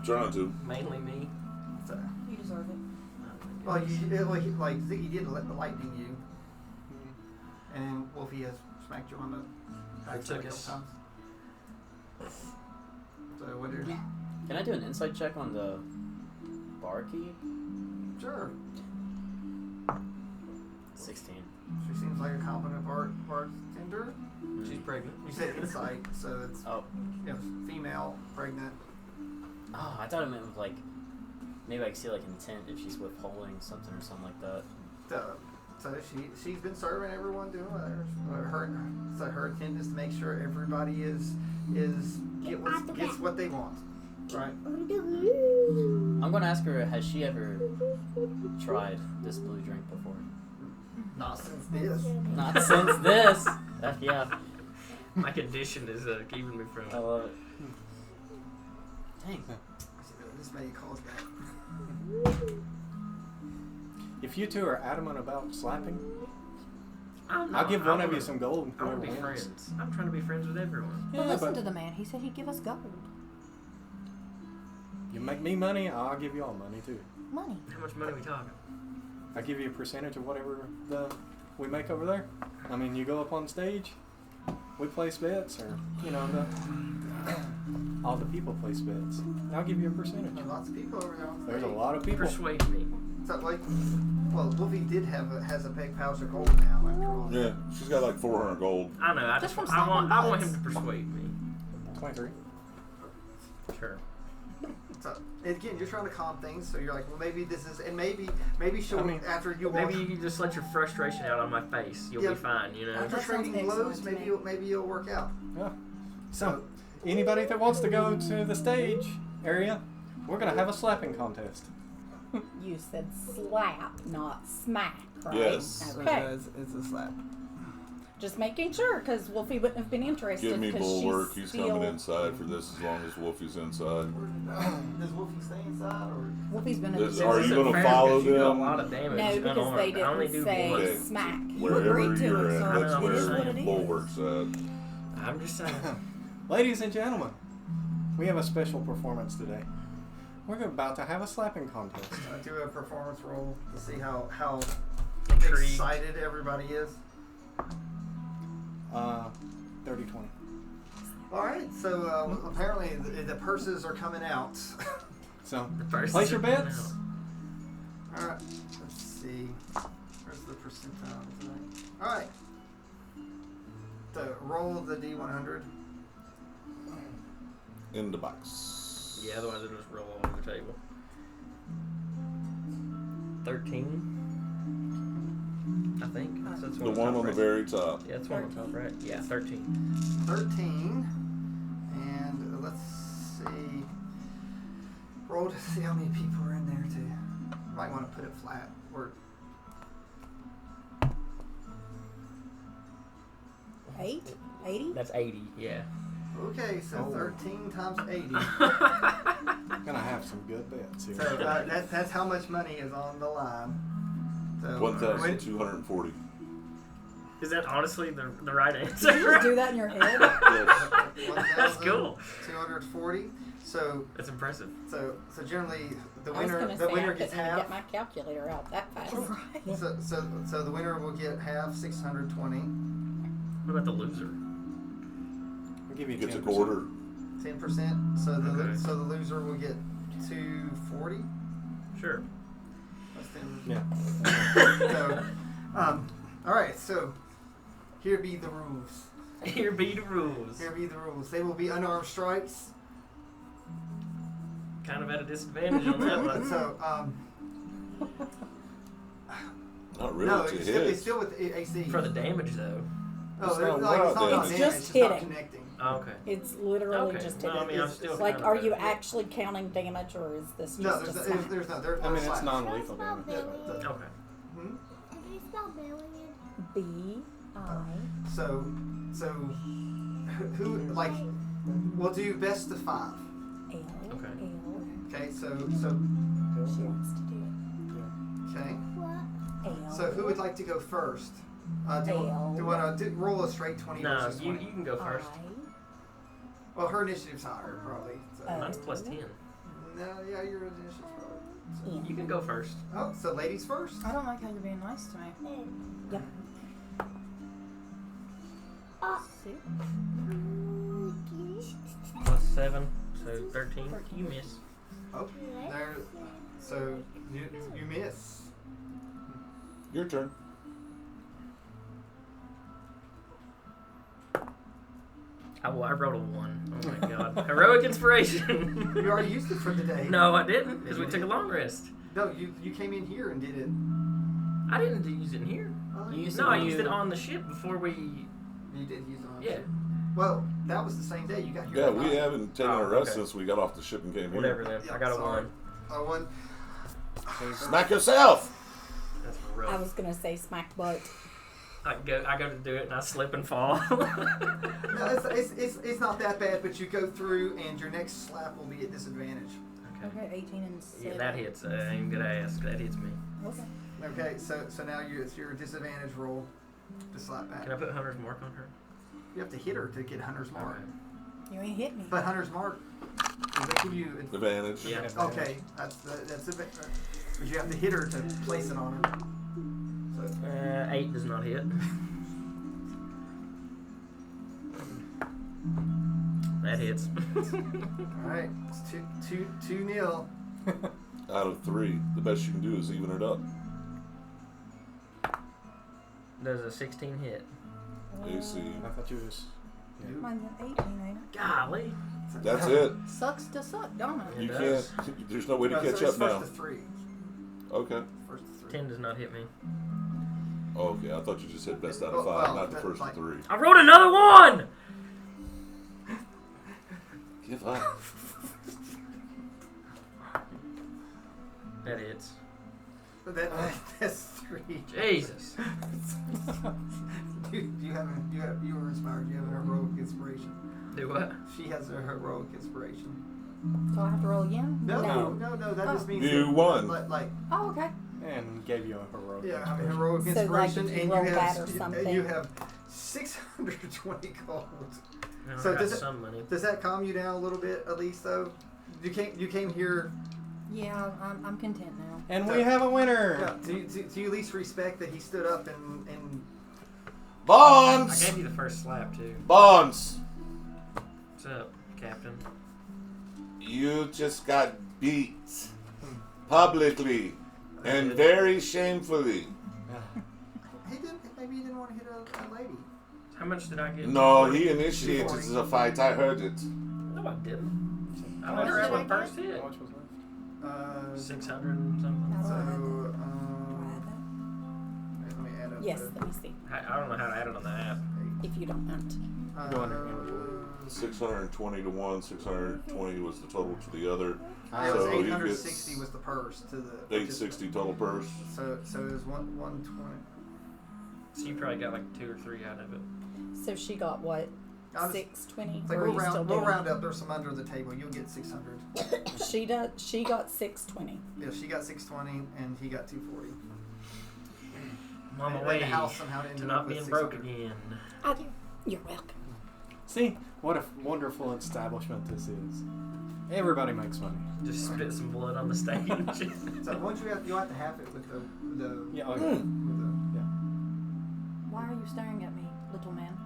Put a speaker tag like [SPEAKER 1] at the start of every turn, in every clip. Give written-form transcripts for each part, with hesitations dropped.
[SPEAKER 1] trying to.
[SPEAKER 2] Mainly me.
[SPEAKER 3] So,
[SPEAKER 4] You deserve it.
[SPEAKER 3] well, Ziggy did let the lightning you, and then Wolfie has smacked you on the backside a couple times. So what do you?
[SPEAKER 5] Can I do an insight check on the barkeep?
[SPEAKER 3] Sure.
[SPEAKER 5] 16.
[SPEAKER 3] She seems like a competent bartender.
[SPEAKER 2] She's pregnant.
[SPEAKER 3] You said insight, so it's female, pregnant.
[SPEAKER 5] Oh, I thought it meant with like maybe I could see like intent if she's withholding something or something like that.
[SPEAKER 3] So she's been serving everyone, doing her intent is to make sure everybody gets what they want, right?
[SPEAKER 5] I'm gonna ask her, has she ever tried this blue drink before?
[SPEAKER 3] Not since this.
[SPEAKER 5] Not since this. Yeah.
[SPEAKER 2] My condition is keeping me from.
[SPEAKER 5] I love it. Dang.
[SPEAKER 3] This may cause that.
[SPEAKER 6] If you two are adamant about slapping,
[SPEAKER 2] I'll
[SPEAKER 6] give one of you some gold.
[SPEAKER 2] I want to be friends. I'm trying to be friends with everyone.
[SPEAKER 4] Well, listen to the man. He said he'd give us gold.
[SPEAKER 6] You make me money, I'll give you all money too.
[SPEAKER 4] Money.
[SPEAKER 2] How much money are we talking?
[SPEAKER 6] I give you a percentage of whatever we make over there. I mean, you go up on stage, we place bets, or all the people place bets. I'll give you a percentage.
[SPEAKER 3] There's lots of people over there.
[SPEAKER 6] There's a lot of people.
[SPEAKER 2] Persuade me.
[SPEAKER 3] So like, well, Wolfie has a big pouch of gold now. After all.
[SPEAKER 1] Yeah, she's got like 400 gold.
[SPEAKER 2] I know. I want him to persuade me.
[SPEAKER 6] 23.
[SPEAKER 2] Sure.
[SPEAKER 3] So again, you're trying to calm things. So you're like, well, maybe this is, and maybe she'll after you.
[SPEAKER 2] Maybe you can just let your frustration out on my face. You'll be fine.
[SPEAKER 3] After trading blows, maybe it'll work out.
[SPEAKER 6] Yeah. So anybody that wants to go to the stage area, we're gonna have a slapping contest.
[SPEAKER 7] You said slap, not smack, right?
[SPEAKER 1] Yes.
[SPEAKER 7] Okay.
[SPEAKER 3] It's a slap.
[SPEAKER 7] Just making sure, because Wolfie wouldn't have been interested.
[SPEAKER 1] Give me bulwark. He's
[SPEAKER 7] still...
[SPEAKER 1] coming inside for this as long as Wolfie's inside.
[SPEAKER 3] Does Wolfie stay inside or?
[SPEAKER 7] Wolfie's been.
[SPEAKER 1] Are you going to follow
[SPEAKER 2] You do a
[SPEAKER 1] them?
[SPEAKER 2] lot of damage.
[SPEAKER 7] No, because they didn't say
[SPEAKER 1] bulwark.
[SPEAKER 7] smack.
[SPEAKER 1] Wherever
[SPEAKER 7] You agreed to
[SPEAKER 1] you're
[SPEAKER 7] it,
[SPEAKER 1] at,
[SPEAKER 7] so
[SPEAKER 1] that's
[SPEAKER 7] it is what it
[SPEAKER 1] where
[SPEAKER 7] is.
[SPEAKER 1] bulwark's at.
[SPEAKER 2] I'm just saying.
[SPEAKER 6] Ladies and gentlemen, we have a special performance today. We're about to have a slapping contest.
[SPEAKER 3] Do a performance roll to see how
[SPEAKER 2] Intrigued.
[SPEAKER 3] excited everybody is.
[SPEAKER 6] 30-20.
[SPEAKER 3] All right, so apparently the purses are coming out.
[SPEAKER 6] So,
[SPEAKER 2] First
[SPEAKER 6] place your bets.
[SPEAKER 3] All right, let's see. Where's the percentile tonight? All right. Roll the D100.
[SPEAKER 1] In the box.
[SPEAKER 2] Yeah, otherwise it'll just roll all over the table. 13. I think. That's
[SPEAKER 1] The one on the very top.
[SPEAKER 2] Yeah, that's one on the top, right? Yeah, 13.
[SPEAKER 3] 13. And let's see. Roll to see how many people are in there too. Might want to put it flat. Or
[SPEAKER 7] 80?
[SPEAKER 2] That's 80, yeah.
[SPEAKER 3] okay, so 13 times 80.
[SPEAKER 6] Gonna have some good bets here.
[SPEAKER 3] So that's how much money is on the line. So
[SPEAKER 1] 1,240.
[SPEAKER 2] Is that honestly the right
[SPEAKER 7] Did you
[SPEAKER 2] answer?
[SPEAKER 7] just do that in your head?
[SPEAKER 1] Yes.
[SPEAKER 2] That's cool.
[SPEAKER 3] 240. So
[SPEAKER 2] That's impressive.
[SPEAKER 3] so generally the
[SPEAKER 7] I was
[SPEAKER 3] winner
[SPEAKER 7] gonna say, I
[SPEAKER 3] gets
[SPEAKER 7] couldn't even
[SPEAKER 3] half.
[SPEAKER 7] get my calculator out that fast.
[SPEAKER 4] Right.
[SPEAKER 3] So the winner will get half 620.
[SPEAKER 2] What about the loser?
[SPEAKER 6] We'll give you
[SPEAKER 1] Gets a
[SPEAKER 6] 10%.
[SPEAKER 1] quarter.
[SPEAKER 3] 10%. So
[SPEAKER 2] Okay.
[SPEAKER 3] the loser will get 240.
[SPEAKER 2] Sure.
[SPEAKER 3] That's 10.
[SPEAKER 6] Yeah.
[SPEAKER 3] So all right. So here be the rules.
[SPEAKER 2] Here be the rules.
[SPEAKER 3] Here be the rules. They will be unarmed strikes.
[SPEAKER 2] Kind of at a disadvantage on that one.
[SPEAKER 3] So
[SPEAKER 1] Not really.
[SPEAKER 3] no,
[SPEAKER 1] It's
[SPEAKER 3] it's
[SPEAKER 1] hits.
[SPEAKER 3] still with AC.
[SPEAKER 2] For the damage, though.
[SPEAKER 3] Oh,
[SPEAKER 1] It's
[SPEAKER 3] they're
[SPEAKER 1] not
[SPEAKER 3] like, it's not
[SPEAKER 1] wild
[SPEAKER 3] about
[SPEAKER 1] damage.
[SPEAKER 3] damage.
[SPEAKER 7] It's just
[SPEAKER 3] It's not
[SPEAKER 7] hitting.
[SPEAKER 3] connecting.
[SPEAKER 2] Oh, okay.
[SPEAKER 7] It's literally
[SPEAKER 2] Okay.
[SPEAKER 7] just
[SPEAKER 2] No, I
[SPEAKER 7] hitting.
[SPEAKER 2] mean, I'm still
[SPEAKER 7] Like,
[SPEAKER 2] kind
[SPEAKER 7] are
[SPEAKER 2] of
[SPEAKER 7] you
[SPEAKER 2] at it.
[SPEAKER 7] actually counting damage, or is this just
[SPEAKER 3] No,
[SPEAKER 7] a
[SPEAKER 3] there's
[SPEAKER 7] smack?
[SPEAKER 3] no. They're
[SPEAKER 6] I mean,
[SPEAKER 3] slaps.
[SPEAKER 6] it's non-lethal damage.
[SPEAKER 3] Yeah,
[SPEAKER 2] Okay.
[SPEAKER 3] Hmm?
[SPEAKER 8] Can you spell billion?
[SPEAKER 7] B-I.
[SPEAKER 3] So who like we'll do best of 5.
[SPEAKER 7] L.
[SPEAKER 2] Okay.
[SPEAKER 7] L.
[SPEAKER 3] Okay, so
[SPEAKER 7] She wants to do
[SPEAKER 3] okay.
[SPEAKER 8] What?
[SPEAKER 7] it. L.
[SPEAKER 3] So who would like to go first? Do
[SPEAKER 7] L.
[SPEAKER 3] you want to roll a straight 20
[SPEAKER 2] No,
[SPEAKER 3] versus
[SPEAKER 2] you
[SPEAKER 3] 20?
[SPEAKER 2] can go first.
[SPEAKER 3] Well, her initiative's higher, probably. So.
[SPEAKER 7] Oh.
[SPEAKER 2] Mine's plus 10.
[SPEAKER 3] No, yeah, your initials probably.
[SPEAKER 2] You can go first.
[SPEAKER 3] Oh, so ladies first.
[SPEAKER 4] I don't like how you're being nice to me.
[SPEAKER 7] Yep.
[SPEAKER 4] See?
[SPEAKER 2] Plus 7, so 13. You miss.
[SPEAKER 3] Oh, there. So you miss.
[SPEAKER 1] Your turn.
[SPEAKER 2] I rolled a 1. Oh my god. Heroic inspiration.
[SPEAKER 3] You already used it for the day.
[SPEAKER 2] No, I didn't, because we took a long rest.
[SPEAKER 3] No, you came in here and did it.
[SPEAKER 2] I didn't use it in here.
[SPEAKER 3] Oh,
[SPEAKER 5] You used
[SPEAKER 2] No,
[SPEAKER 5] it
[SPEAKER 2] I
[SPEAKER 5] when
[SPEAKER 2] used
[SPEAKER 5] you-
[SPEAKER 2] it on the ship before we.
[SPEAKER 3] You did use it on.
[SPEAKER 2] Yeah.
[SPEAKER 3] Well, that was the same day you got here.
[SPEAKER 1] Yeah,
[SPEAKER 3] at
[SPEAKER 1] we
[SPEAKER 3] 9.
[SPEAKER 1] haven't taken
[SPEAKER 2] Oh,
[SPEAKER 1] a rest
[SPEAKER 2] okay.
[SPEAKER 1] since we got off the ship and came
[SPEAKER 2] Whatever
[SPEAKER 1] here.
[SPEAKER 2] then.
[SPEAKER 3] Yeah,
[SPEAKER 2] I got a
[SPEAKER 3] sorry.
[SPEAKER 2] 1.
[SPEAKER 3] A 1.
[SPEAKER 1] Smack yourself!
[SPEAKER 2] That's
[SPEAKER 7] I
[SPEAKER 2] rough.
[SPEAKER 7] was gonna say smack butt.
[SPEAKER 2] I go to do it and I slip and fall.
[SPEAKER 3] No, it's not that bad, but you go through and your next slap will be at disadvantage.
[SPEAKER 2] Okay.
[SPEAKER 4] Okay, 18 and 7.
[SPEAKER 2] Yeah, that hits. I ain't gonna ask. That hits me.
[SPEAKER 4] Okay.
[SPEAKER 3] Okay, so now it's your disadvantage roll to slap back.
[SPEAKER 2] Can I put Hunter's Mark on her?
[SPEAKER 3] You have to hit her to get Hunter's Mark.
[SPEAKER 2] Alright.
[SPEAKER 4] You ain't hit me.
[SPEAKER 3] But Hunter's Mark, does that give you?
[SPEAKER 1] Advantage.
[SPEAKER 2] Yeah.
[SPEAKER 3] Okay, that's it. But you have to hit her to place it on her. So
[SPEAKER 2] 8 does not hit. That hits.
[SPEAKER 3] all right, it's 2-0.
[SPEAKER 1] Out of 3, the best you can do is even it up.
[SPEAKER 2] Does a 16 hit?
[SPEAKER 1] AC.
[SPEAKER 6] I thought you was.
[SPEAKER 4] Mine's an 18, ain't it?
[SPEAKER 2] Golly.
[SPEAKER 1] That's it.
[SPEAKER 4] Sucks to suck, don't it?
[SPEAKER 1] You
[SPEAKER 2] It
[SPEAKER 1] can't.
[SPEAKER 2] does.
[SPEAKER 1] There's no way to
[SPEAKER 3] No,
[SPEAKER 1] catch
[SPEAKER 3] so
[SPEAKER 1] up
[SPEAKER 3] it's
[SPEAKER 1] now.
[SPEAKER 3] First to 3.
[SPEAKER 1] Okay.
[SPEAKER 3] First to 3.
[SPEAKER 2] 10 does not hit me.
[SPEAKER 1] Okay, I thought you just said best out of 5,
[SPEAKER 3] Well,
[SPEAKER 1] not the
[SPEAKER 3] that-
[SPEAKER 1] first
[SPEAKER 3] like-
[SPEAKER 1] of 3.
[SPEAKER 2] I rolled another 1!
[SPEAKER 1] Give up.
[SPEAKER 2] That hits.
[SPEAKER 3] That's 3.
[SPEAKER 2] Jesus.
[SPEAKER 3] You were inspired. You have a heroic inspiration.
[SPEAKER 2] Do what?
[SPEAKER 3] She has a heroic inspiration.
[SPEAKER 4] So I have to roll again?
[SPEAKER 3] No. That just means
[SPEAKER 1] You
[SPEAKER 3] that,
[SPEAKER 1] won.
[SPEAKER 3] Like,
[SPEAKER 4] Oh, okay.
[SPEAKER 6] And gave you a heroic.
[SPEAKER 3] yeah, I mean,
[SPEAKER 6] inspiration.
[SPEAKER 3] heroic
[SPEAKER 7] So, like,
[SPEAKER 3] inspiration,
[SPEAKER 7] if you
[SPEAKER 3] and
[SPEAKER 7] roll
[SPEAKER 3] you
[SPEAKER 7] that
[SPEAKER 3] have
[SPEAKER 7] or something.
[SPEAKER 3] you have 620 gold.
[SPEAKER 2] No,
[SPEAKER 3] So
[SPEAKER 2] I got
[SPEAKER 3] does it-
[SPEAKER 2] some money.
[SPEAKER 3] Does that calm you down a little bit, at least though? You came here.
[SPEAKER 4] Yeah, I'm content now.
[SPEAKER 6] And we have a winner.
[SPEAKER 3] Yeah, do you at least respect that he stood up and
[SPEAKER 2] I
[SPEAKER 1] Bonds!
[SPEAKER 2] gave you the first slap too.
[SPEAKER 1] Bonds!
[SPEAKER 2] What's up, Captain?
[SPEAKER 1] You just got beat. Publicly. And very shamefully.
[SPEAKER 3] maybe he didn't want to hit a lady.
[SPEAKER 2] How much did I get?
[SPEAKER 1] No, he initiated the fight. I heard it.
[SPEAKER 2] No, I didn't. I
[SPEAKER 4] How
[SPEAKER 2] let her
[SPEAKER 4] much
[SPEAKER 2] have
[SPEAKER 4] did
[SPEAKER 2] my
[SPEAKER 4] I
[SPEAKER 2] first hit.
[SPEAKER 6] How much was left?
[SPEAKER 2] 600 and something.
[SPEAKER 4] How do
[SPEAKER 3] So,
[SPEAKER 4] I add that?
[SPEAKER 3] let me add up.
[SPEAKER 7] Yes, let me see.
[SPEAKER 2] I don't know how to add it on the app.
[SPEAKER 7] If you don't want.
[SPEAKER 6] Go under inventory.
[SPEAKER 1] 620 to one, 620 was the total to the other.
[SPEAKER 3] It was
[SPEAKER 1] So he
[SPEAKER 3] 860
[SPEAKER 1] gets
[SPEAKER 3] was the purse to the
[SPEAKER 1] 860 total purse.
[SPEAKER 3] So it was 120.
[SPEAKER 2] So you probably got like 2 or 3 out of it.
[SPEAKER 7] So she got what?
[SPEAKER 3] I'll just-
[SPEAKER 7] 620.
[SPEAKER 3] It's like
[SPEAKER 7] Or are
[SPEAKER 3] we'll
[SPEAKER 7] you still
[SPEAKER 3] round,
[SPEAKER 7] doing?
[SPEAKER 3] we'll round up. There's some under the table. You'll get 600.
[SPEAKER 7] She does. She got 620.
[SPEAKER 3] Yeah, she got 620 and he got 240.
[SPEAKER 2] I'm on my
[SPEAKER 3] And
[SPEAKER 2] way
[SPEAKER 3] the house somehow
[SPEAKER 2] to
[SPEAKER 3] ended
[SPEAKER 2] not
[SPEAKER 3] up with
[SPEAKER 2] being broke
[SPEAKER 3] 600.
[SPEAKER 2] again.
[SPEAKER 7] You're welcome.
[SPEAKER 6] See what a wonderful establishment this is. Everybody makes money.
[SPEAKER 2] Just spit some blood on the stage.
[SPEAKER 3] So once you have to have it with the
[SPEAKER 6] Yeah. Okay.
[SPEAKER 3] with the
[SPEAKER 4] Why are you staring at me, little man?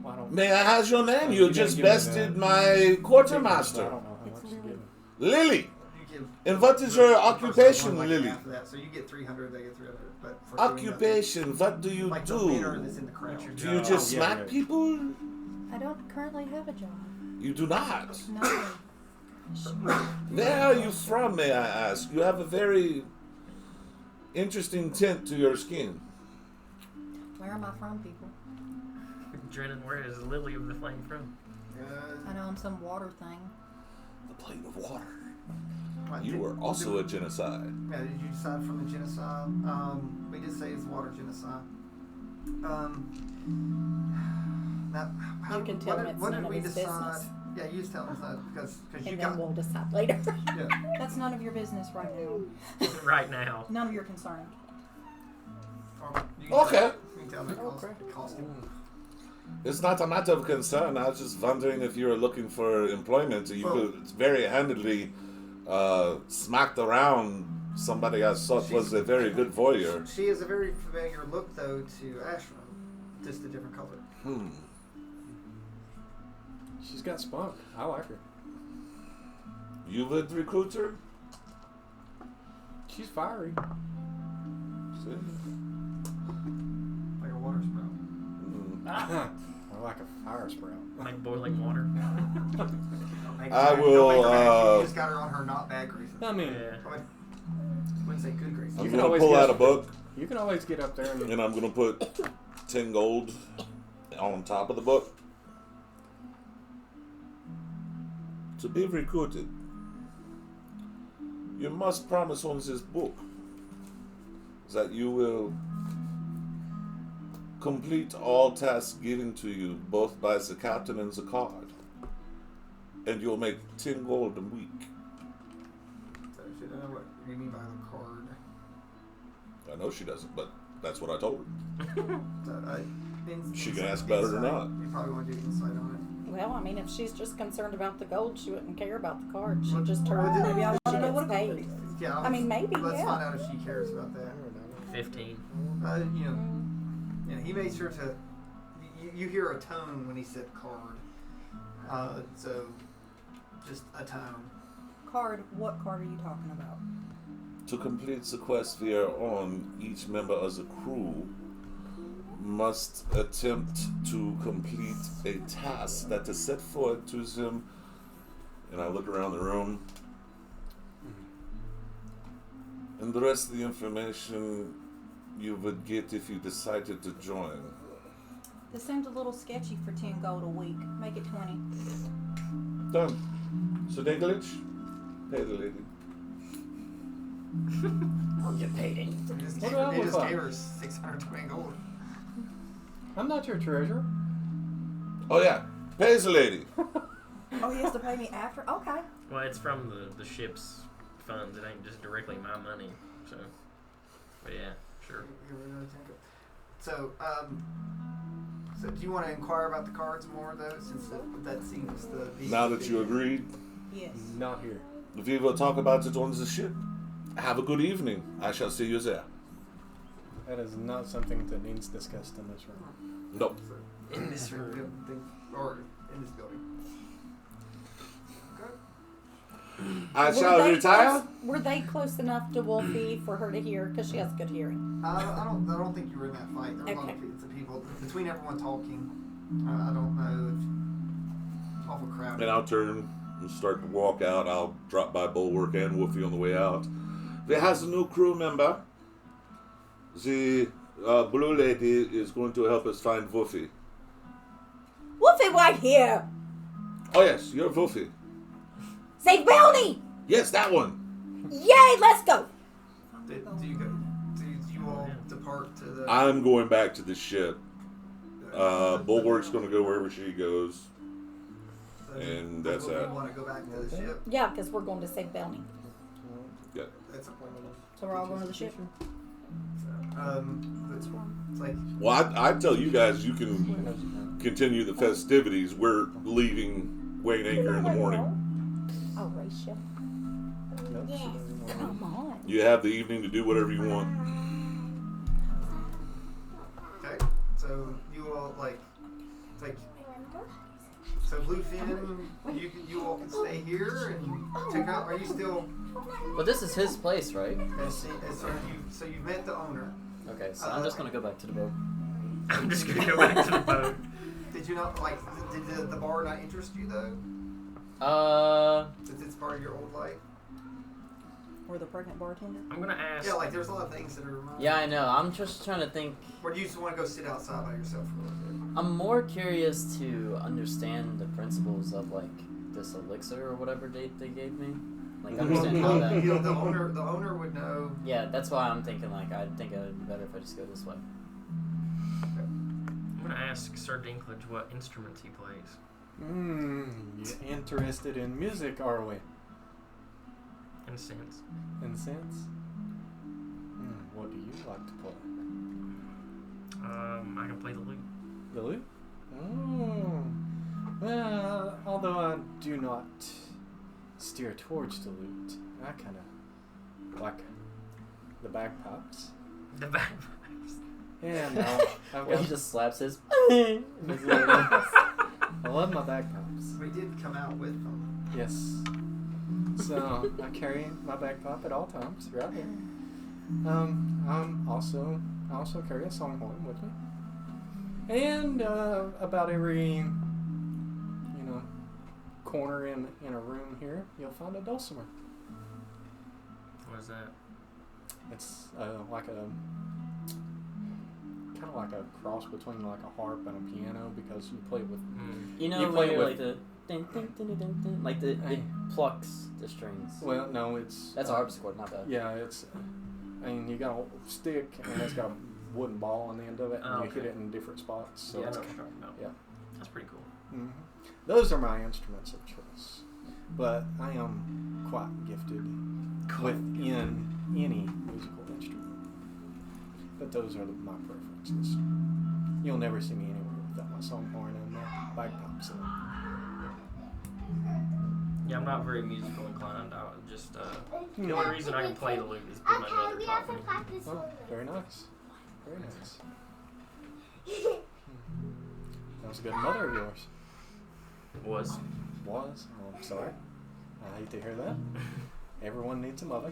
[SPEAKER 6] Well, I don't.
[SPEAKER 1] May I have your name? You
[SPEAKER 6] You
[SPEAKER 1] just
[SPEAKER 6] didn't give me
[SPEAKER 1] bested
[SPEAKER 6] that.
[SPEAKER 1] my
[SPEAKER 6] I
[SPEAKER 1] quartermaster.
[SPEAKER 6] don't know how
[SPEAKER 4] It's
[SPEAKER 6] much to
[SPEAKER 4] Lily.
[SPEAKER 6] give.
[SPEAKER 1] Lily.
[SPEAKER 3] you give
[SPEAKER 1] And what is
[SPEAKER 3] the
[SPEAKER 1] your
[SPEAKER 3] person
[SPEAKER 1] occupation,
[SPEAKER 3] like
[SPEAKER 1] Lily?
[SPEAKER 3] half of that. So you get 300, they get 300. But for doing
[SPEAKER 1] Occupation, what do you
[SPEAKER 3] nothing, like the winner
[SPEAKER 1] do?
[SPEAKER 3] that's in the crowd.
[SPEAKER 2] What's your
[SPEAKER 1] Do you
[SPEAKER 2] job?
[SPEAKER 1] just
[SPEAKER 6] Yeah,
[SPEAKER 1] smack
[SPEAKER 6] yeah.
[SPEAKER 1] people?
[SPEAKER 4] I don't currently have a job.
[SPEAKER 1] You do not.
[SPEAKER 4] No.
[SPEAKER 1] Where are you from, may I ask? You have a very interesting tint to your skin.
[SPEAKER 4] Where am I from, people?
[SPEAKER 2] Drennan, where is Lily of the Flame from?
[SPEAKER 4] I know I'm some water thing.
[SPEAKER 1] The plane of water.
[SPEAKER 3] What,
[SPEAKER 1] You
[SPEAKER 3] did-
[SPEAKER 1] were also a genocide.
[SPEAKER 3] Yeah, did you decide from the genocide? We did say it's water genocide. Now, how,
[SPEAKER 7] You can tell him
[SPEAKER 3] what,
[SPEAKER 7] it's
[SPEAKER 3] what
[SPEAKER 7] none
[SPEAKER 3] did
[SPEAKER 7] of
[SPEAKER 3] we
[SPEAKER 7] his
[SPEAKER 3] decide?
[SPEAKER 7] business.
[SPEAKER 3] Yeah, you just tell him that because you
[SPEAKER 7] And
[SPEAKER 3] got
[SPEAKER 7] then we'll decide later.
[SPEAKER 3] yeah.
[SPEAKER 4] That's none of your business right now.
[SPEAKER 2] Right now.
[SPEAKER 4] None of your concern.
[SPEAKER 3] Or you can
[SPEAKER 1] Okay.
[SPEAKER 3] Tell, you can tell him it cost him.
[SPEAKER 1] It's not a matter of concern. I was just wondering if you were looking for employment. You
[SPEAKER 3] Well-
[SPEAKER 1] could very handedly smacked around somebody I thought was a very good voyeur.
[SPEAKER 3] She has a very familiar look, though, to Ashram. Just a different color.
[SPEAKER 6] She's got spunk. I like her.
[SPEAKER 1] You would recruit her?
[SPEAKER 6] She's fiery.
[SPEAKER 1] See?
[SPEAKER 3] Like a water sprout.
[SPEAKER 6] Or like a fire sprout.
[SPEAKER 2] Like boiling water.
[SPEAKER 1] I will,
[SPEAKER 3] You just got her on her not bad graces.
[SPEAKER 6] I mean,
[SPEAKER 2] Yeah.
[SPEAKER 3] I wouldn't say good graces.
[SPEAKER 1] I'm
[SPEAKER 6] can
[SPEAKER 1] going to
[SPEAKER 6] always
[SPEAKER 1] pull
[SPEAKER 6] get-
[SPEAKER 1] out a book,
[SPEAKER 6] you can always get up there and
[SPEAKER 1] and I'm going to put 10 gold on top of the book. To be recruited, you must promise on this book that you will complete all tasks given to you, both by the captain and the card. And you'll make 10 gold a week.
[SPEAKER 3] So she don't know what you mean by the card.
[SPEAKER 1] I know she doesn't, but that's what I told her.
[SPEAKER 3] So,
[SPEAKER 1] She can ask about it or
[SPEAKER 3] insight.
[SPEAKER 1] not.
[SPEAKER 3] You probably want to do insight on
[SPEAKER 7] Well, I mean, if she's just concerned about the gold, she wouldn't care about the card. She'd
[SPEAKER 3] Well,
[SPEAKER 7] just
[SPEAKER 3] well,
[SPEAKER 7] turn
[SPEAKER 3] did-
[SPEAKER 7] maybe I
[SPEAKER 3] she
[SPEAKER 7] want to know
[SPEAKER 3] gets
[SPEAKER 7] what paid.
[SPEAKER 3] it. Yeah,
[SPEAKER 7] I mean, maybe,
[SPEAKER 3] Let's
[SPEAKER 7] yeah.
[SPEAKER 3] find out if she cares about that.
[SPEAKER 2] 15.
[SPEAKER 3] He made sure to. You hear a tone when he said card. So, just a tone.
[SPEAKER 4] Card. What card are you talking about?
[SPEAKER 1] To complete the quest we are on, each member of the crew must attempt to complete a task that is set forward to them. And I look around the room. And the rest of the information you would get if you decided to join.
[SPEAKER 4] This seems a little sketchy for 10 gold a week. Make it 20.
[SPEAKER 1] Done. So Dinklage, pay the lady.
[SPEAKER 5] I'll get paid anything.
[SPEAKER 3] He just,
[SPEAKER 6] What
[SPEAKER 3] gave,
[SPEAKER 6] do I
[SPEAKER 3] he
[SPEAKER 6] look
[SPEAKER 3] just
[SPEAKER 6] like?
[SPEAKER 3] gave her 620 gold.
[SPEAKER 6] I'm not your treasurer.
[SPEAKER 1] Oh yeah, pays the lady.
[SPEAKER 4] Oh, he has to pay me after? Okay.
[SPEAKER 2] Well, it's from the ship's funds. It ain't just directly my money. So, but yeah, sure.
[SPEAKER 3] So, so do you want to inquire about the cards more, though, since that seems the...
[SPEAKER 1] Now that you agreed,
[SPEAKER 4] Yes.
[SPEAKER 6] Not here.
[SPEAKER 1] if you will talk about it on the ship, have a good evening. I shall see you there.
[SPEAKER 6] That is not something that needs discussed in this room.
[SPEAKER 1] No.
[SPEAKER 2] In this room.
[SPEAKER 3] Or in this building. Okay.
[SPEAKER 1] I
[SPEAKER 7] Were
[SPEAKER 1] shall
[SPEAKER 7] they
[SPEAKER 1] retire.
[SPEAKER 7] close- were they close enough to Wolfie for her to hear? Because she has good hearing.
[SPEAKER 3] I don't think you were in that fight. There were a lot of people between everyone talking. I don't know if awful crowd.
[SPEAKER 1] And I'll turn and start to walk out. I'll drop by Bulwark and Wolfie on the way out. There has a new crew member. The blue lady is going to help us find Wolfie.
[SPEAKER 7] Wolfie, right here.
[SPEAKER 1] Oh yes, you're Wolfie.
[SPEAKER 7] Say bounty.
[SPEAKER 1] Yes, that one.
[SPEAKER 7] Yay, let's go.
[SPEAKER 3] Do you all depart to the?
[SPEAKER 1] I'm going back to the ship. Bulwark's going to go wherever she goes. and that's
[SPEAKER 3] we
[SPEAKER 1] that.
[SPEAKER 3] want to go back to the ship.
[SPEAKER 7] Yeah, because we're going to save bounty.
[SPEAKER 1] Yeah.
[SPEAKER 3] That's a point.
[SPEAKER 7] So we're all going to the ship.
[SPEAKER 3] It's like
[SPEAKER 1] Well, I tell you guys, you can continue the festivities. We're leaving Wayne Anchor in the morning.
[SPEAKER 7] Oh, Rachel. Come on.
[SPEAKER 1] You have the evening to do whatever you want.
[SPEAKER 3] okay, so you all like so Bluefin, you all can stay here and check out. Are you still?
[SPEAKER 5] But this is his place, right?
[SPEAKER 3] So you met the owner.
[SPEAKER 5] Okay, so I'm just gonna go back to the boat.
[SPEAKER 2] I'm just gonna go back to the boat.
[SPEAKER 3] Did you not like? Did the bar not interest you though? Since it's part of your old life.
[SPEAKER 4] Or the pregnant bartender.
[SPEAKER 2] I'm gonna ask.
[SPEAKER 3] Yeah, like there's a lot of things that are.
[SPEAKER 5] Yeah, I know. I'm just trying to think.
[SPEAKER 3] Or do you just want to go sit outside by yourself for a little bit?
[SPEAKER 5] I'm more curious to understand the principles of like this elixir or whatever they gave me. Like understand how that.
[SPEAKER 3] The owner would know.
[SPEAKER 5] Yeah, that's why I'm thinking like I think it would be better if I just go this way.
[SPEAKER 2] I'm gonna ask Sir Dinklage what instruments he plays.
[SPEAKER 6] You interested in music, are we?
[SPEAKER 2] In a sense.
[SPEAKER 6] In a sense? What do you like to play?
[SPEAKER 2] I can play the lute.
[SPEAKER 6] The lute? Oh. Well, although I do not steer towards the loot. I kind of like the bagpipes.
[SPEAKER 2] The back.
[SPEAKER 6] And I've
[SPEAKER 5] Well, he
[SPEAKER 6] got,
[SPEAKER 5] just slaps his.
[SPEAKER 6] I love my bagpipes.
[SPEAKER 3] We did come out with them.
[SPEAKER 6] Yes. So I carry my bagpipe at all times throughout here. I also carry a songhorn with me. And about every corner in a room here, you'll find a dulcimer.
[SPEAKER 2] What is that?
[SPEAKER 6] It's like a kind of like a cross between like a harp and a piano because you play with.
[SPEAKER 5] You know,
[SPEAKER 6] You play
[SPEAKER 5] when
[SPEAKER 6] with-
[SPEAKER 5] like the dun, dun, dun, dun, dun, dun, like it plucks the strings.
[SPEAKER 6] Well, no, it's
[SPEAKER 5] That's a harpsichord, not bad.
[SPEAKER 6] Yeah, it's. I mean, you got a stick and it's got a wooden ball on the end of it, and
[SPEAKER 2] Oh,
[SPEAKER 6] you hit
[SPEAKER 2] okay.
[SPEAKER 6] it in different spots. So
[SPEAKER 2] Yeah, I
[SPEAKER 6] it's
[SPEAKER 2] know what you're talking about.
[SPEAKER 6] yeah.
[SPEAKER 2] That's pretty cool.
[SPEAKER 6] hmm Those are my instruments of choice, but I am quite gifted within any musical instrument. But those are my preferences. You'll never see me anywhere without my songhorn and my bagpipes. And
[SPEAKER 2] Yeah, I'm not very musical inclined. I would just the
[SPEAKER 6] Yeah.
[SPEAKER 2] only reason I can play the lute is because my mother
[SPEAKER 8] we
[SPEAKER 2] taught
[SPEAKER 8] have to
[SPEAKER 2] me.
[SPEAKER 8] practice.
[SPEAKER 6] oh, very nice, very nice. That was a good mother of yours.
[SPEAKER 2] Was.
[SPEAKER 6] Was. Oh, I'm sorry. I hate to hear that. Everyone needs a mother.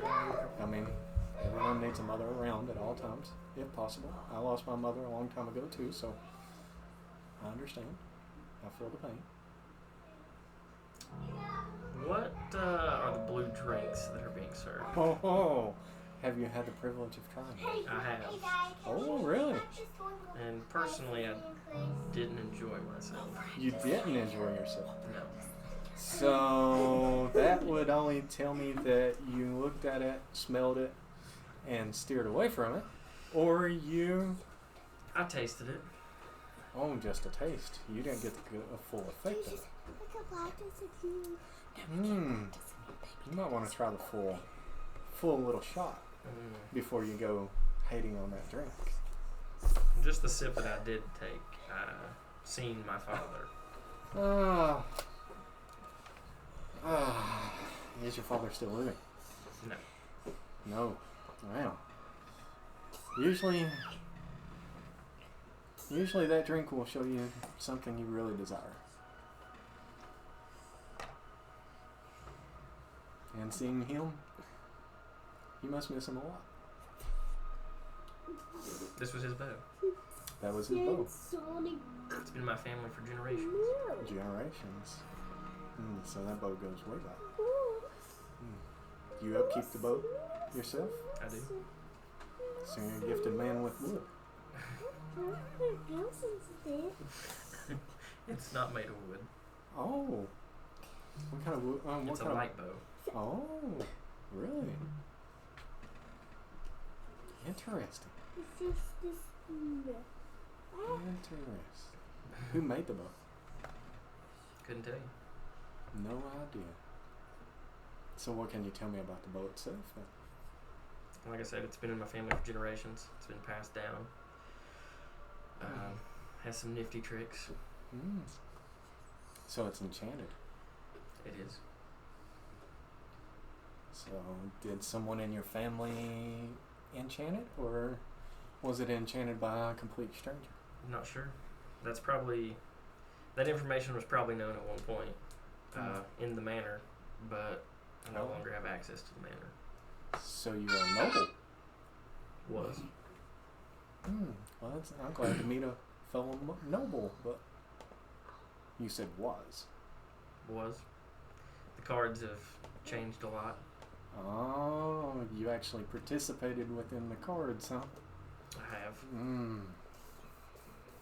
[SPEAKER 6] I mean, everyone needs a mother around at all times, if possible. I lost my mother a long time ago too, so I understand. I feel the pain.
[SPEAKER 2] What are the blue drinks that are being served?
[SPEAKER 6] Oh, have you had the privilege of trying it?
[SPEAKER 2] I have.
[SPEAKER 6] Oh, really?
[SPEAKER 2] And personally, I didn't enjoy myself.
[SPEAKER 6] You didn't enjoy yourself.
[SPEAKER 2] No.
[SPEAKER 6] So that would only tell me that you looked at it, smelled it, and steered away from it, or you,
[SPEAKER 2] I tasted it.
[SPEAKER 6] just a taste. You didn't get a full effect of it. You might want to try the full little shot before you go hating on that drink.
[SPEAKER 2] Just the sip that I did take, I seen my father.
[SPEAKER 6] Is your father still living?
[SPEAKER 2] No.
[SPEAKER 6] No. Wow. Usually that drink will show you something you really desire. And seeing him, you must miss him a lot.
[SPEAKER 2] This was his bow.
[SPEAKER 6] That was his bow.
[SPEAKER 2] It's been in my family for generations.
[SPEAKER 6] Generations. So that bow goes way back. You upkeep the bow yourself?
[SPEAKER 2] I do.
[SPEAKER 6] So you're a gifted man with wood.
[SPEAKER 2] It's not made of wood.
[SPEAKER 6] Oh. What kind of wood? What
[SPEAKER 2] It's a
[SPEAKER 6] kind
[SPEAKER 2] light bow.
[SPEAKER 6] of? Oh, really? Interesting. Interesting. Who made the bow?
[SPEAKER 2] Couldn't tell you.
[SPEAKER 6] No idea. So what can you tell me about the bow itself?
[SPEAKER 2] Like I said, it's been in my family for generations. It's been passed down. Has some nifty tricks.
[SPEAKER 6] So it's enchanted.
[SPEAKER 2] It is.
[SPEAKER 6] So did someone in your family enchant it, or was it enchanted by a complete stranger?
[SPEAKER 2] I'm not sure. That information was probably known at one point in the manor, but I no longer have access to the manor.
[SPEAKER 6] So you're a noble.
[SPEAKER 2] Was.
[SPEAKER 6] Well, I'm glad to meet a fellow noble, but you said was.
[SPEAKER 2] Was. The cards have changed a lot.
[SPEAKER 6] Oh, you actually participated within the cards, huh?
[SPEAKER 2] I have.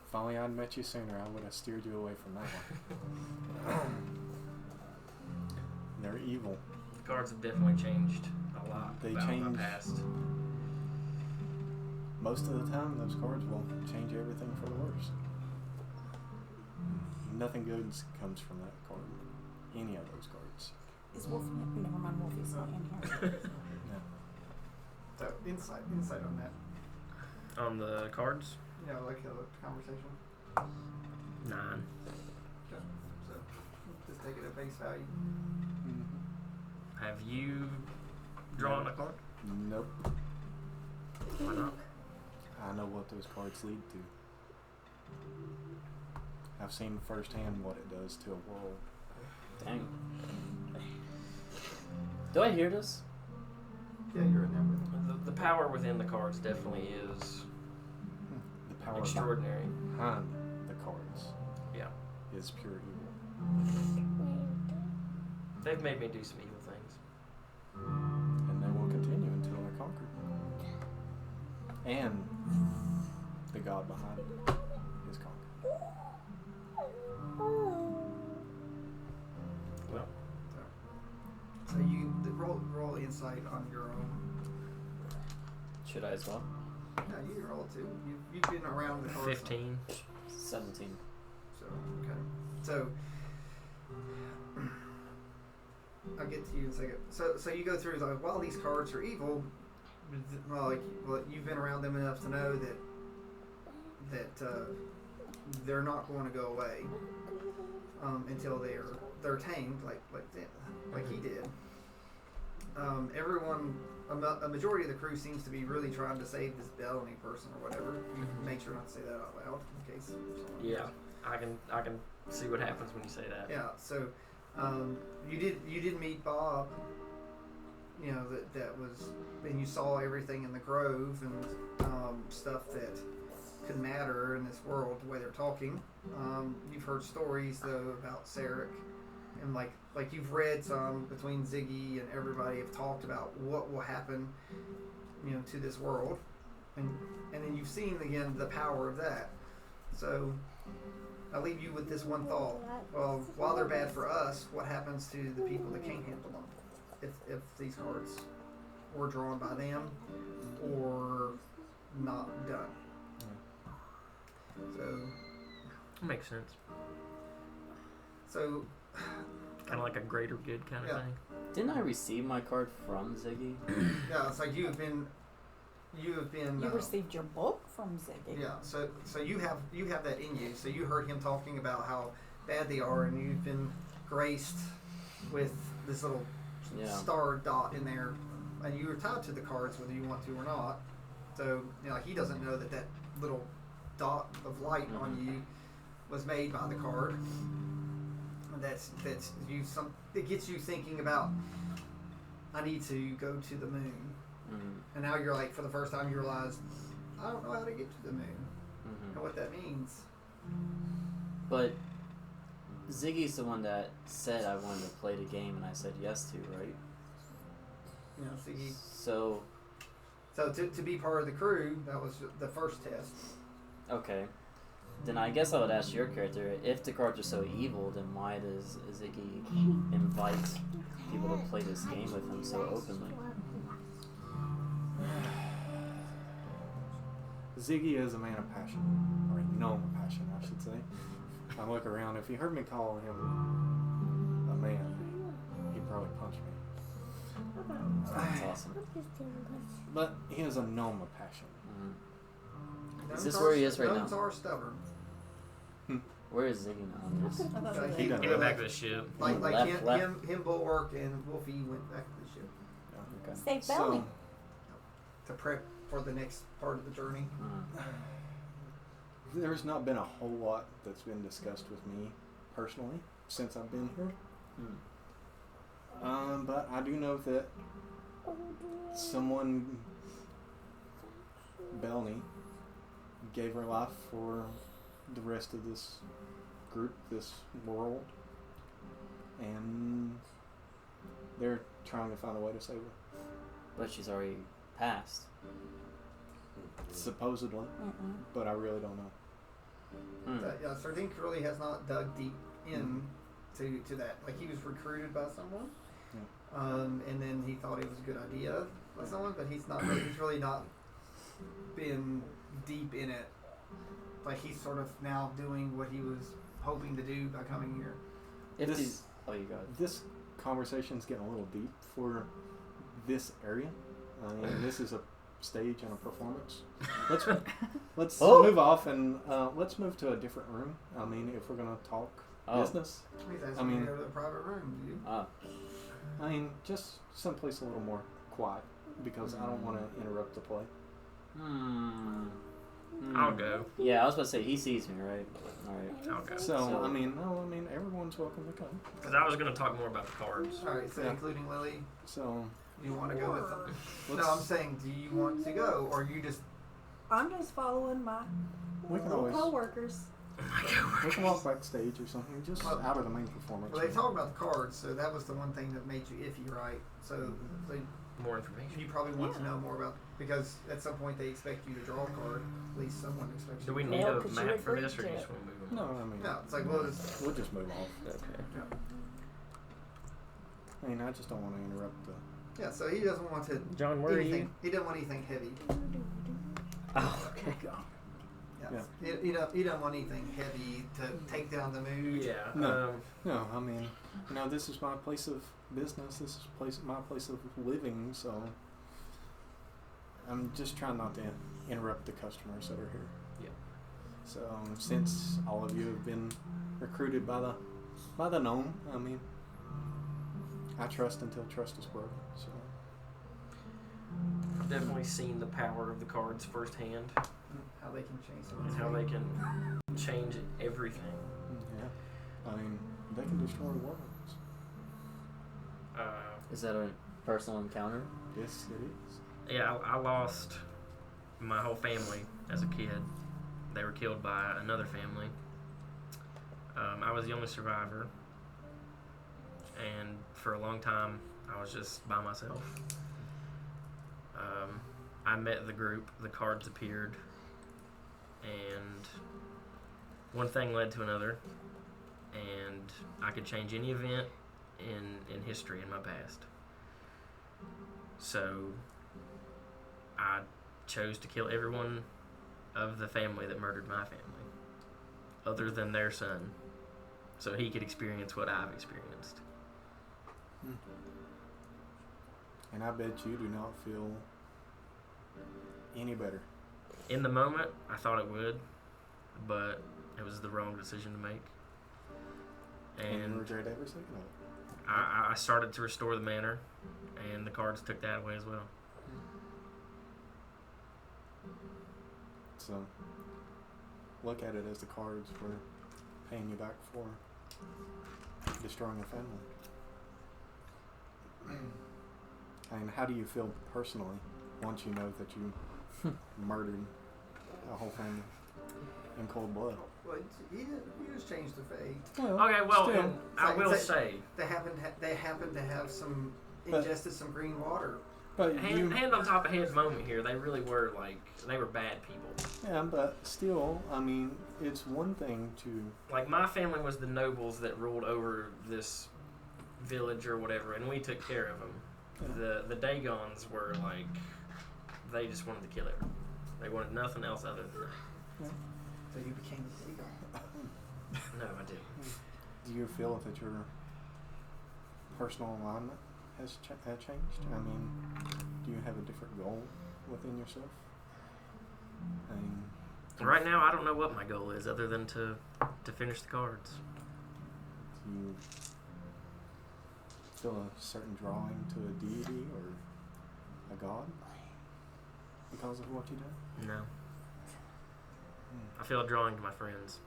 [SPEAKER 6] If only I'd met you sooner, I would have steered you away from that one. They're evil.
[SPEAKER 2] The cards have definitely changed a lot
[SPEAKER 6] They
[SPEAKER 2] about
[SPEAKER 6] change.
[SPEAKER 2] my past.
[SPEAKER 6] Most of the time, those cards will change everything for the worse. Nothing good comes from that card. Any of those cards.
[SPEAKER 4] Is Wolf? Never mind, Wolfie's not in here.
[SPEAKER 6] No.
[SPEAKER 3] So insight on that.
[SPEAKER 2] On the cards,
[SPEAKER 3] You know, like a conversation.
[SPEAKER 2] 9.
[SPEAKER 3] Okay. So this Just take it at face value.
[SPEAKER 2] Have you drawn a card?
[SPEAKER 6] Nope.
[SPEAKER 2] Why not?
[SPEAKER 6] I know what those cards lead to. I've seen firsthand what it does to a world.
[SPEAKER 5] Dang. Do I hear this?
[SPEAKER 3] Yeah, you're in there with it.
[SPEAKER 2] The power within the cards definitely is
[SPEAKER 6] The power
[SPEAKER 2] extraordinary.
[SPEAKER 6] behind the cards
[SPEAKER 2] Yeah.
[SPEAKER 6] is pure evil.
[SPEAKER 2] They've made me do some evil things.
[SPEAKER 6] And they will continue until they're conquered. And the god behind it is conquered.
[SPEAKER 2] Well,
[SPEAKER 3] So you roll insight on your own.
[SPEAKER 5] Should I as well?
[SPEAKER 3] No, you can roll too. You've been around the cards.
[SPEAKER 2] 15.
[SPEAKER 5] 17.
[SPEAKER 3] So okay. So I'll get to you in a second. So you go through like, while these cards are evil, well, you've been around them enough to know that they're not going to go away until they're tamed, like he did. Everyone, a majority of the crew seems to be really trying to save this Bellamy person or whatever. You make sure not to say that out loud in case.
[SPEAKER 2] Yeah, I can see what happens when you say that.
[SPEAKER 3] Yeah. So you did meet Bob. You know that was, and you saw everything in the Grove and stuff that could matter in this world. The way they're talking. You've heard stories though about Sarek, and like you've read some between Ziggy and everybody have talked about what will happen, you know, to this world, and then you've seen again the power of that. So I'll leave you with this one thought. Well, while they're bad for us, what happens to the people that can't handle them? If these cards were drawn by them or not done. So
[SPEAKER 2] Makes sense.
[SPEAKER 3] so
[SPEAKER 2] Kind of like a greater good kind of
[SPEAKER 3] Yeah.
[SPEAKER 2] thing.
[SPEAKER 5] Didn't I receive my card from Ziggy?
[SPEAKER 3] yeah, it's like you have been.
[SPEAKER 7] You received your book from Ziggy.
[SPEAKER 3] Yeah, so you have that in you. So you heard him talking about how bad they are, and you've been graced with this little star dot in there, and you were tied to the cards whether you want to or not. So you know, he doesn't know that little dot of light on you was made by the card. That's you it gets you thinking about, I need to go to the moon. And now you're like, for the first time you realize, I don't know how to get to the moon and what that means.
[SPEAKER 5] But Ziggy's the one that said I wanted to play the game, and I said yes to, right?
[SPEAKER 3] You know, see,
[SPEAKER 5] So
[SPEAKER 3] to be part of the crew, that was the first test.
[SPEAKER 5] okay. Then I guess I would ask your character, if the cards are so evil, then why does Ziggy invite people to play this game with him so openly?
[SPEAKER 6] Ziggy is a man of passion, or a gnome of passion, I should say. I look around. If he heard me call him a man, he'd probably punch me.
[SPEAKER 5] That's awesome.
[SPEAKER 6] But he is a gnome of passion.
[SPEAKER 5] Is this where he is right
[SPEAKER 3] Gnomes
[SPEAKER 5] now?
[SPEAKER 3] are stubborn.
[SPEAKER 5] Where is Ziggy now? Just-
[SPEAKER 6] He doesn't.
[SPEAKER 2] He went back to the ship.
[SPEAKER 3] Like
[SPEAKER 5] Left.
[SPEAKER 3] him, Bulwark, and Wolfie went back to the ship
[SPEAKER 5] Okay.
[SPEAKER 7] Save Bellamy.
[SPEAKER 3] to prep for the next part of the journey.
[SPEAKER 6] There's not been a whole lot that's been discussed with me personally since I've been here. But I do know that someone, Belny, gave her life for the rest of this group, this world, and they're trying to find a way to save her.
[SPEAKER 5] But she's already passed.
[SPEAKER 6] Supposedly, but I really don't know.
[SPEAKER 3] Yeah, Sardink really has not dug deep in to that. Like, he was recruited by someone, and then he thought it was a good idea by someone, but he's really not been deep in it. Like, he's sort of now doing what he was hoping to do by coming here.
[SPEAKER 5] You got it.
[SPEAKER 6] This conversation's getting a little deep for this area. I mean, this is a stage and a performance. Let's move off and let's move to a different room. I mean, if we're gonna talk
[SPEAKER 5] Oh.
[SPEAKER 6] business.
[SPEAKER 3] He's asking
[SPEAKER 6] I mean-
[SPEAKER 3] you to go to the private room, do you?
[SPEAKER 6] I mean, just someplace a little more quiet because I don't want to interrupt the play.
[SPEAKER 2] I'll go.
[SPEAKER 5] Yeah, I was about to say he sees me, right? All right.
[SPEAKER 2] I'll go.
[SPEAKER 6] So, I mean, everyone's welcome to come.
[SPEAKER 2] Because I was going to talk more about the cards.
[SPEAKER 3] Alright, so
[SPEAKER 6] Yeah.
[SPEAKER 3] including Lily,
[SPEAKER 6] So,
[SPEAKER 3] you want to go with them?
[SPEAKER 6] let's,
[SPEAKER 3] No, I'm saying, do you want to go, or you just...
[SPEAKER 7] I'm just following my
[SPEAKER 6] we can
[SPEAKER 7] little
[SPEAKER 6] always
[SPEAKER 7] coworkers.
[SPEAKER 6] we can walk backstage or something, just
[SPEAKER 3] Well-
[SPEAKER 6] out of the main performance.
[SPEAKER 3] Well, they talk about the cards, so that was the one thing that made you iffy, right? So
[SPEAKER 2] More information.
[SPEAKER 3] you probably want to know more about, because at some point they expect you to draw a card. At least someone expects
[SPEAKER 2] Do
[SPEAKER 3] you
[SPEAKER 2] we
[SPEAKER 3] to
[SPEAKER 2] need
[SPEAKER 3] draw.
[SPEAKER 7] Well,
[SPEAKER 2] a
[SPEAKER 7] 'cause you
[SPEAKER 2] map for
[SPEAKER 7] agreed
[SPEAKER 2] this, or do
[SPEAKER 7] to
[SPEAKER 2] you
[SPEAKER 7] it.
[SPEAKER 2] just want to move on?
[SPEAKER 6] No, I mean,
[SPEAKER 3] No, it's like, well, it's...
[SPEAKER 6] we'll just move off.
[SPEAKER 5] Okay.
[SPEAKER 3] Yeah.
[SPEAKER 6] I mean, I just don't want to interrupt the.
[SPEAKER 3] Yeah, so he doesn't want to...
[SPEAKER 2] John, where are
[SPEAKER 3] anything,
[SPEAKER 2] you?
[SPEAKER 3] He doesn't want anything heavy.
[SPEAKER 5] Oh, okay.
[SPEAKER 3] Yeah. He don't want anything heavy to take down the mood.
[SPEAKER 2] Yeah.
[SPEAKER 6] No. No, I mean, this is my place of business. This is my place of living. So I'm just trying not to interrupt the customers that are here.
[SPEAKER 2] Yeah.
[SPEAKER 6] So since all of you have been recruited by the gnome, I mean, I trust until trust is broken. So
[SPEAKER 2] I've definitely seen the power of the cards firsthand,
[SPEAKER 3] How they can change
[SPEAKER 2] and
[SPEAKER 3] someone's
[SPEAKER 2] how
[SPEAKER 3] fate.
[SPEAKER 2] they can change everything.
[SPEAKER 6] yeah, I mean, they can destroy worlds.
[SPEAKER 5] Is that a personal encounter?
[SPEAKER 6] Yes, it is.
[SPEAKER 2] Yeah, I lost my whole family as a kid. They were killed by another family. I was the only survivor, and for a long time, I was just by myself. I met the group, the cards appeared, and one thing led to another, and I could change any event in history in my past. So I chose to kill everyone of the family that murdered my family, other than their son, so he could experience what I've experienced.
[SPEAKER 6] And I bet you do not feel any better.
[SPEAKER 2] In the moment, I thought it would, but it was the wrong decision to make.
[SPEAKER 6] And you
[SPEAKER 2] And
[SPEAKER 6] regret every second of it.
[SPEAKER 2] I started to restore the manor, and the cards took that away as well.
[SPEAKER 6] So look at it as the cards were paying you back for destroying a family. I mean, how do you feel personally once you know that you murdered a whole family in cold blood?
[SPEAKER 3] Well, he just changed the fate.
[SPEAKER 2] Okay, well,
[SPEAKER 6] still,
[SPEAKER 2] and I will
[SPEAKER 3] it's
[SPEAKER 2] say,
[SPEAKER 3] They happened to have some
[SPEAKER 6] But-
[SPEAKER 3] ingested some green water.
[SPEAKER 6] but you,
[SPEAKER 2] hand on top of head moment here, they really were they were bad people.
[SPEAKER 6] yeah, but still, I mean, it's one thing to,
[SPEAKER 2] Like, my family was the nobles that ruled over this village or whatever, and we took care of them. The Dagons were like, they just wanted to kill everyone. They wanted nothing else other than that.
[SPEAKER 3] So you became the Dagon.
[SPEAKER 2] No, I didn't.
[SPEAKER 6] do you feel that your personal alignment has changed? I mean, do you have a different goal within yourself? I mean,
[SPEAKER 2] Right now, I don't know what my goal is other than to finish the cards.
[SPEAKER 6] do you feel a certain drawing to a deity or a god because of what you do?
[SPEAKER 2] No. I feel a drawing to my friends.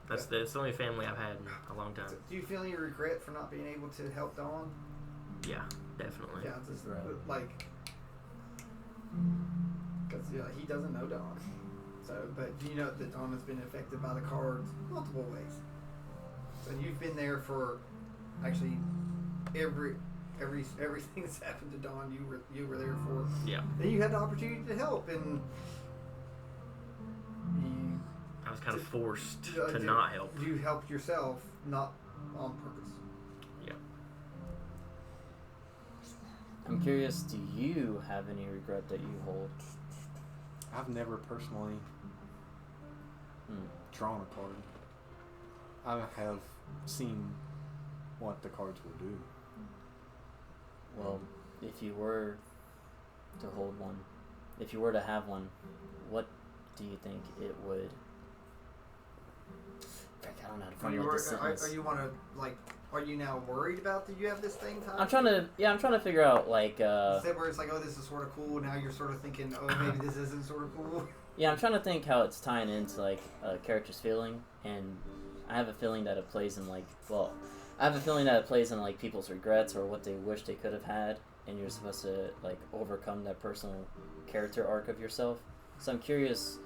[SPEAKER 2] That's the only family I've had in a long time.
[SPEAKER 3] So do you feel any regret for not being able to help Dawn?
[SPEAKER 2] Yeah, definitely.
[SPEAKER 3] Yeah, just
[SPEAKER 5] Right.
[SPEAKER 3] like, because he doesn't know Dawn. So, but do you know that Dawn has been affected by the cards multiple ways? So you've been there for actually everything that's happened to Dawn. You were there for.
[SPEAKER 2] Yeah.
[SPEAKER 3] And you had the opportunity to help, and
[SPEAKER 2] I was kind of forced
[SPEAKER 3] you
[SPEAKER 2] to not help.
[SPEAKER 3] You helped yourself, not on purpose.
[SPEAKER 2] Yeah.
[SPEAKER 5] I'm curious, do you have any regret that you hold?
[SPEAKER 6] I've never personally drawn a card. I have seen what the cards will do.
[SPEAKER 5] Well, if you were to hold one, if you were to have one, what do you think it would... Frick, I don't know how to
[SPEAKER 3] Are
[SPEAKER 5] formulate this sentence.
[SPEAKER 3] you want to like? Are you now worried about that you have this thing tied?
[SPEAKER 5] I'm trying to figure out like.
[SPEAKER 3] Is that where it's like, oh, this is sort of cool. Now you're sort of thinking, oh, maybe this isn't sort of cool.
[SPEAKER 5] Yeah, I'm trying to think how it's tying into like a character's feeling, and I have a feeling that it plays in like people's regrets or what they wish they could have had, and you're supposed to like overcome that personal character arc of yourself. So I'm curious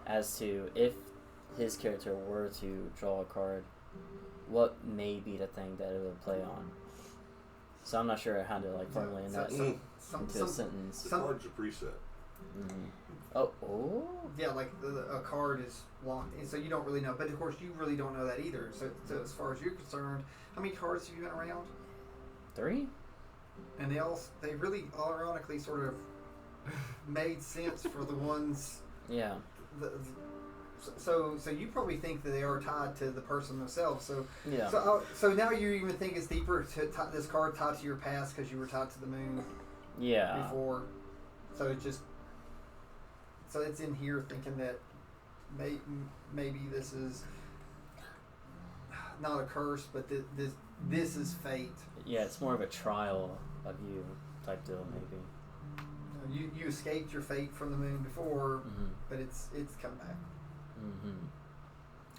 [SPEAKER 5] as to if his character were to draw a card, what may be the thing that it would play on. So I'm not sure how to like formulate that into a sentence.
[SPEAKER 1] The card's a preset.
[SPEAKER 5] Mm-hmm. Oh.
[SPEAKER 3] Yeah, like a card is locked, and so you don't really know. But of course, you really don't know that either. So as far as you're concerned, how many cards have you been around?
[SPEAKER 5] 3?
[SPEAKER 3] And they really ironically sort of made sense for the ones.
[SPEAKER 5] Yeah.
[SPEAKER 3] So you probably think that they are tied to the person themselves. So
[SPEAKER 5] Yeah.
[SPEAKER 3] So now you even think it's deeper to this card tied to your past because you were tied to the moon.
[SPEAKER 5] Yeah.
[SPEAKER 3] Before, so it's in here thinking that maybe this is not a curse, but this is fate.
[SPEAKER 5] Yeah, it's more of a trial of you type deal, maybe.
[SPEAKER 3] You escaped your fate from the moon before,
[SPEAKER 5] Mm-hmm.
[SPEAKER 3] but it's come back.
[SPEAKER 5] Mm-hmm.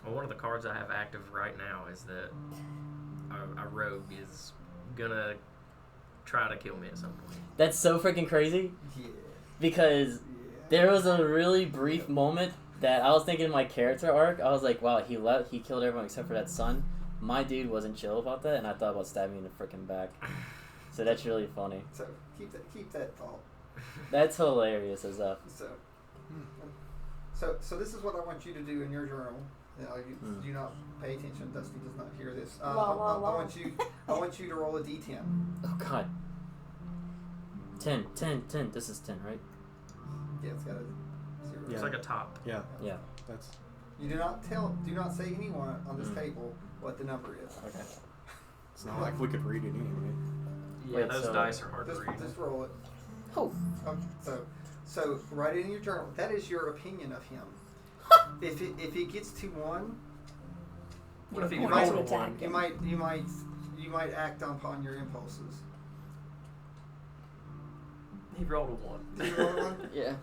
[SPEAKER 2] Well, one of the cards I have active right now is that a rogue is gonna try to kill me at some point.
[SPEAKER 5] That's so freaking crazy.
[SPEAKER 3] Yeah.
[SPEAKER 5] Because there was a really brief moment that I was thinking my character arc. I was like, wow, he killed everyone except for that son. My dude wasn't chill about that, and I thought about stabbing him in the freaking back. So that's really funny.
[SPEAKER 3] So keep that thought.
[SPEAKER 5] That's hilarious as up.
[SPEAKER 3] So this is what I want you to do in your journal. Do not pay attention. Dusty does not hear this. I want you to roll a d10.
[SPEAKER 5] Oh god. 10. This is 10, right?
[SPEAKER 3] Yeah, it's got a 0.
[SPEAKER 2] It's like a top.
[SPEAKER 6] Yeah.
[SPEAKER 5] Yeah.
[SPEAKER 6] That's
[SPEAKER 3] You do not say anyone on this table what the number is.
[SPEAKER 5] Okay.
[SPEAKER 6] it's not like we could read it anyway.
[SPEAKER 2] Yeah,
[SPEAKER 5] Wait,
[SPEAKER 2] those
[SPEAKER 5] so-
[SPEAKER 2] dice are hard to read.
[SPEAKER 3] Just roll it.
[SPEAKER 5] Oh.
[SPEAKER 3] So write it in your journal. That is your opinion of him. If it gets to 1,
[SPEAKER 2] What if he
[SPEAKER 3] you
[SPEAKER 2] rolled a
[SPEAKER 3] might,
[SPEAKER 2] 1?
[SPEAKER 3] you might act upon your impulses.
[SPEAKER 2] He rolled a 1.
[SPEAKER 3] Did you roll 1?
[SPEAKER 5] Yeah.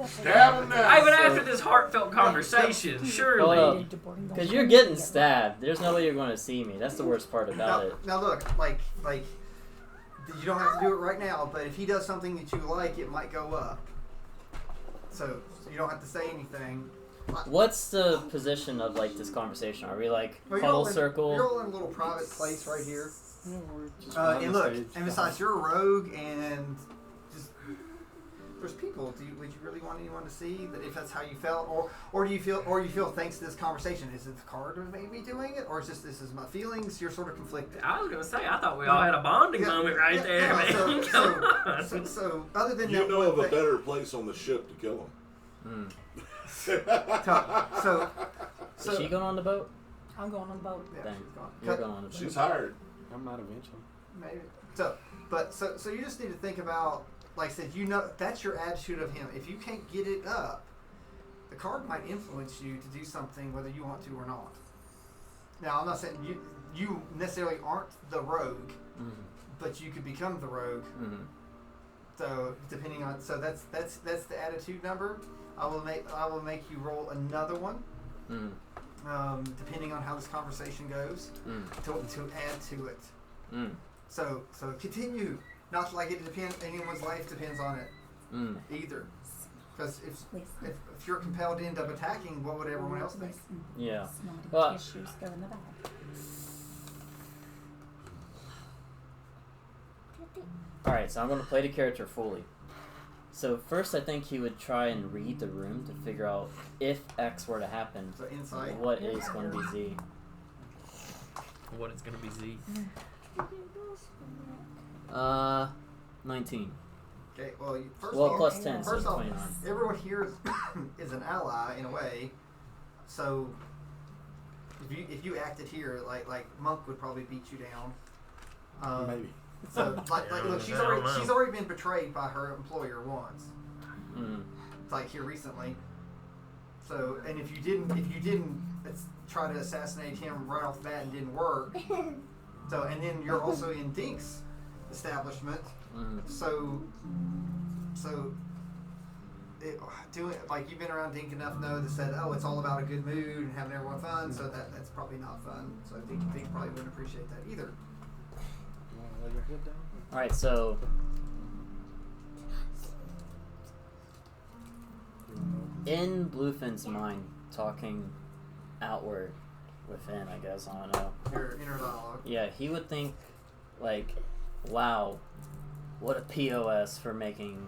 [SPEAKER 1] Stab him now.
[SPEAKER 2] Hey, but after this heartfelt conversation, surely.
[SPEAKER 5] Hold up. Because you're getting stabbed. There's no way you're going to see me. That's the worst part about it.
[SPEAKER 3] Now look, like you don't have to do it right now, but if he does something that you like, it might go up. So you don't have to say anything.
[SPEAKER 5] What's the position of like this conversation? Are we like
[SPEAKER 3] Well,
[SPEAKER 5] huddle circle?
[SPEAKER 3] You're all in a little private place right here.
[SPEAKER 6] Yeah, we're just
[SPEAKER 3] And look, and besides, you're a rogue, and just there's people. Would you really want anyone to see that if that's how you felt, or do you feel thanks to this conversation, is it the card that made me doing it, or is this is my feelings? You're sort of conflicted.
[SPEAKER 2] I was gonna say, I thought we all had a bonding moment right there, man. Come on.
[SPEAKER 3] So other than
[SPEAKER 1] You
[SPEAKER 3] that,
[SPEAKER 1] know of a
[SPEAKER 3] one
[SPEAKER 1] better place on the ship to kill him.
[SPEAKER 5] Is she going on the boat?
[SPEAKER 7] I'm going on the boat.
[SPEAKER 3] Yeah,
[SPEAKER 5] Dang.
[SPEAKER 3] she's gone.
[SPEAKER 5] You're going on the boat.
[SPEAKER 1] She's hired.
[SPEAKER 6] I'm not eventually.
[SPEAKER 3] Maybe. So you just need to think about, like I said, that's your attitude of him. If you can't get it up, the card might influence you to do something whether you want to or not. Now, I'm not saying you necessarily aren't the rogue, but you could become the rogue.
[SPEAKER 5] Mm-hmm.
[SPEAKER 3] So depending on, that's the attitude number. I will make you roll another one. Depending on how this conversation goes, to add to it. So continue. Not like it depends. Anyone's life depends on it either. Because if you're compelled to end up attacking, what would everyone else think?
[SPEAKER 5] Yeah.
[SPEAKER 7] Well, tissues go in the bag.
[SPEAKER 5] Alright, so I'm going to play the character fully. So first I think he would try and read the room to figure out if X were to happen,
[SPEAKER 3] So insight.
[SPEAKER 5] what is going to be Z.
[SPEAKER 2] What is gonna be Z?
[SPEAKER 5] 19.
[SPEAKER 3] Okay. Well,
[SPEAKER 5] Plus 10, so
[SPEAKER 3] first off,
[SPEAKER 5] 29.
[SPEAKER 3] everyone here is an ally in a way. So if you acted here, like Monk would probably beat you down.
[SPEAKER 6] Maybe.
[SPEAKER 3] So look, she's already been betrayed by her employer once. Like here recently. So, and if you didn't try to assassinate him right off the bat and didn't work, so, and then you're also in Dink's establishment, so doing like you've been around Dink enough to know that said, oh, it's all about a good mood and having everyone fun. So that's probably not fun. So I think Dink probably wouldn't appreciate that either.
[SPEAKER 6] You want to lay your head down?
[SPEAKER 5] All right, so in Bluefin's mind, talking outward within, I guess, I don't know.
[SPEAKER 3] Your inner dialogue.
[SPEAKER 5] Yeah, he would think, like, wow, what a POS for making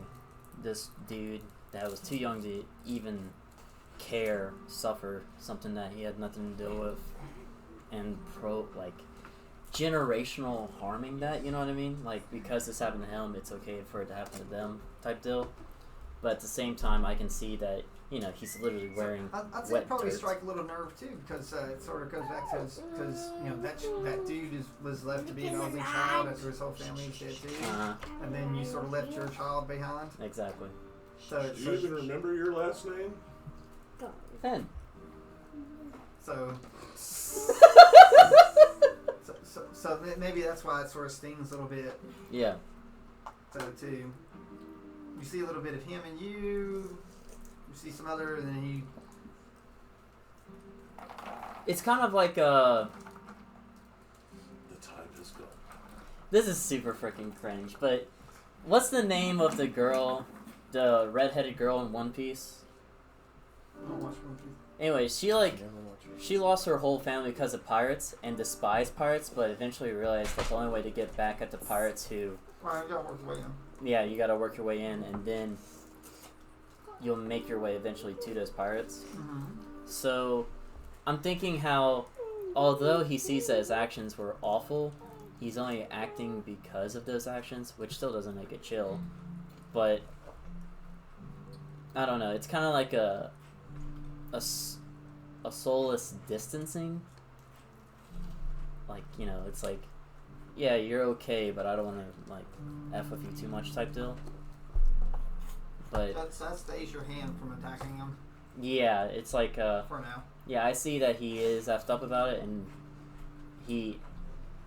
[SPEAKER 5] this dude that was too young to even care suffer something that he had nothing to do with, and generational harming that, you know what I mean? Like, because this happened to him, it's okay for it to happen to them type deal. But at the same time, I can see that, you know, he's literally wearing
[SPEAKER 3] I'd say
[SPEAKER 5] wet
[SPEAKER 3] it probably
[SPEAKER 5] dirt.
[SPEAKER 3] strike a little nerve too, because it sort of goes back to because you know that dude was left to be an only child after his whole family was dead too, and then you sort of left your child behind.
[SPEAKER 5] Exactly.
[SPEAKER 3] So
[SPEAKER 1] Do you even remember your last name?
[SPEAKER 5] Finn.
[SPEAKER 3] so maybe that's why it sort of stings a little bit.
[SPEAKER 5] Yeah.
[SPEAKER 3] So too, you see a little bit of him and you see some other, and then you.
[SPEAKER 5] It's kind of like
[SPEAKER 1] The time has gone.
[SPEAKER 5] this is super freaking cringe, but what's the name of the girl, the redheaded girl in One Piece?
[SPEAKER 3] I don't watch One Piece.
[SPEAKER 5] Anyway, she lost her whole family because of pirates and despised pirates, but eventually realized that the only way to get back at the pirates who,
[SPEAKER 3] Well, you gotta work your way in.
[SPEAKER 5] yeah, you gotta work your way in, and then you'll make your way eventually to those pirates.
[SPEAKER 3] Mm-hmm.
[SPEAKER 5] So, I'm thinking how, although he sees that his actions were awful, he's only acting because of those actions, which still doesn't make it chill. But, I don't know, it's kind of like a soulless distancing. Like, you know, it's like, yeah, you're okay, but I don't want to, like, F with you too much type deal. But,
[SPEAKER 3] That stays your hand from attacking him
[SPEAKER 5] yeah, it's like,
[SPEAKER 3] for now.
[SPEAKER 5] yeah, I see that he is effed up about it, and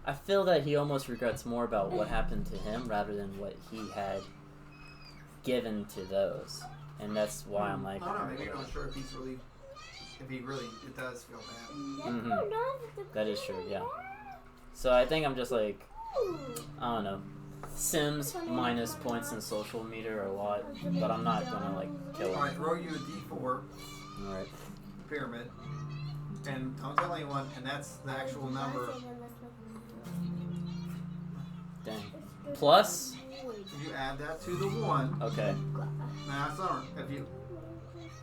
[SPEAKER 5] I feel that he almost regrets more about what happened to him rather than what he had given to those. And that's why I'm like,
[SPEAKER 3] I don't know, maybe you're not sure if he really, it does feel bad.
[SPEAKER 5] that is true, yeah. So I think I'm just like, I don't know, Sims minus points in social meter a lot, but I'm not gonna like kill him.
[SPEAKER 3] Alright, roll you a d4
[SPEAKER 5] Alright.
[SPEAKER 3] pyramid, and don't tell anyone, and that's the actual number.
[SPEAKER 5] Dang. Plus?
[SPEAKER 3] If you add that to the 1,
[SPEAKER 5] Okay.
[SPEAKER 3] now it's not.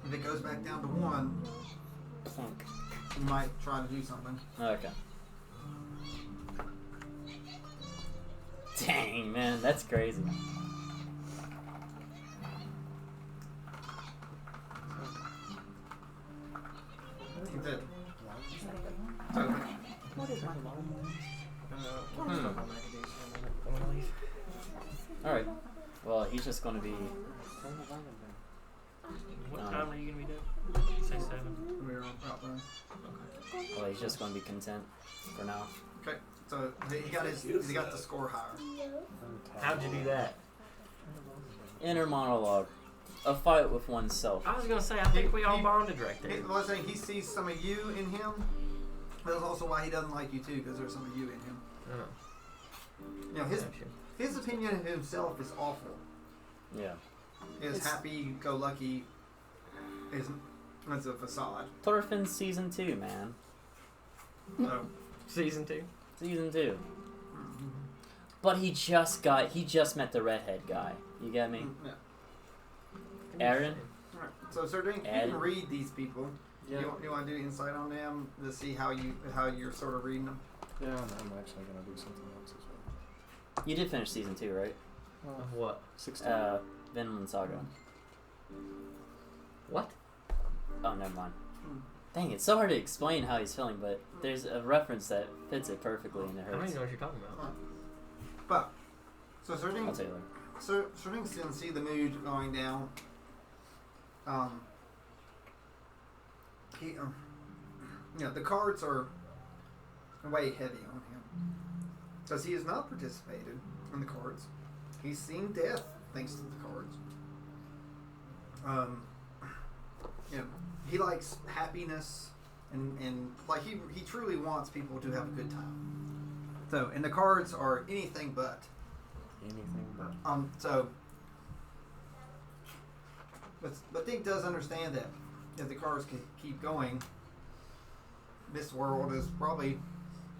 [SPEAKER 3] If it goes back down to 1,
[SPEAKER 5] Plunk.
[SPEAKER 3] you might try to do something.
[SPEAKER 5] Okay. Dang, man, that's crazy.
[SPEAKER 3] You did. So,
[SPEAKER 5] Alright. Well, he's just gonna be.
[SPEAKER 2] What time are you gonna be doing? Say 7.
[SPEAKER 3] we're out there.
[SPEAKER 5] Well, he's just gonna be content for now.
[SPEAKER 3] Okay, so he got the score higher.
[SPEAKER 2] How'd you do that?
[SPEAKER 5] Inner monologue. A fight with oneself.
[SPEAKER 2] I was gonna say, I think we all bonded right there.
[SPEAKER 3] Well, I'm saying he sees some of you in him. That's also why he doesn't like you too, because there's some of you in him. You know, his opinion of himself is awful.
[SPEAKER 5] Yeah.
[SPEAKER 3] His happy-go-lucky is a facade.
[SPEAKER 5] Thorfinn season 2, man.
[SPEAKER 3] So,
[SPEAKER 2] Season 2.
[SPEAKER 5] Season 2. But he just met the redhead guy. You get me?
[SPEAKER 3] yeah.
[SPEAKER 5] Aaron?
[SPEAKER 3] Alright, so Sir Dink, you
[SPEAKER 5] Ed.
[SPEAKER 3] can read these people.
[SPEAKER 6] Yeah.
[SPEAKER 3] You want to do insight on them to see how you're sort of reading them?
[SPEAKER 6] Yeah, I'm actually going to do something else as well.
[SPEAKER 5] You did finish season 2, right?
[SPEAKER 2] Of what?
[SPEAKER 6] 16.
[SPEAKER 5] Vinland Saga.
[SPEAKER 2] What?
[SPEAKER 5] Oh, never mind. Dang, it's so hard to explain how he's feeling, but there's a reference that fits it perfectly and it
[SPEAKER 2] I don't
[SPEAKER 5] hurts.
[SPEAKER 2] even know what you're talking about.
[SPEAKER 3] But, so Sir Dink,
[SPEAKER 5] I'll tell you later.
[SPEAKER 3] Sir Dink's going to see the mood going down. he, the cards are way heavy on him because he has not participated in the cards. He's seen death thanks to the cards. He likes happiness and like he truly wants people to have a good time. So, and the cards are anything but. But Dink does understand that if the cards can keep going, this world is probably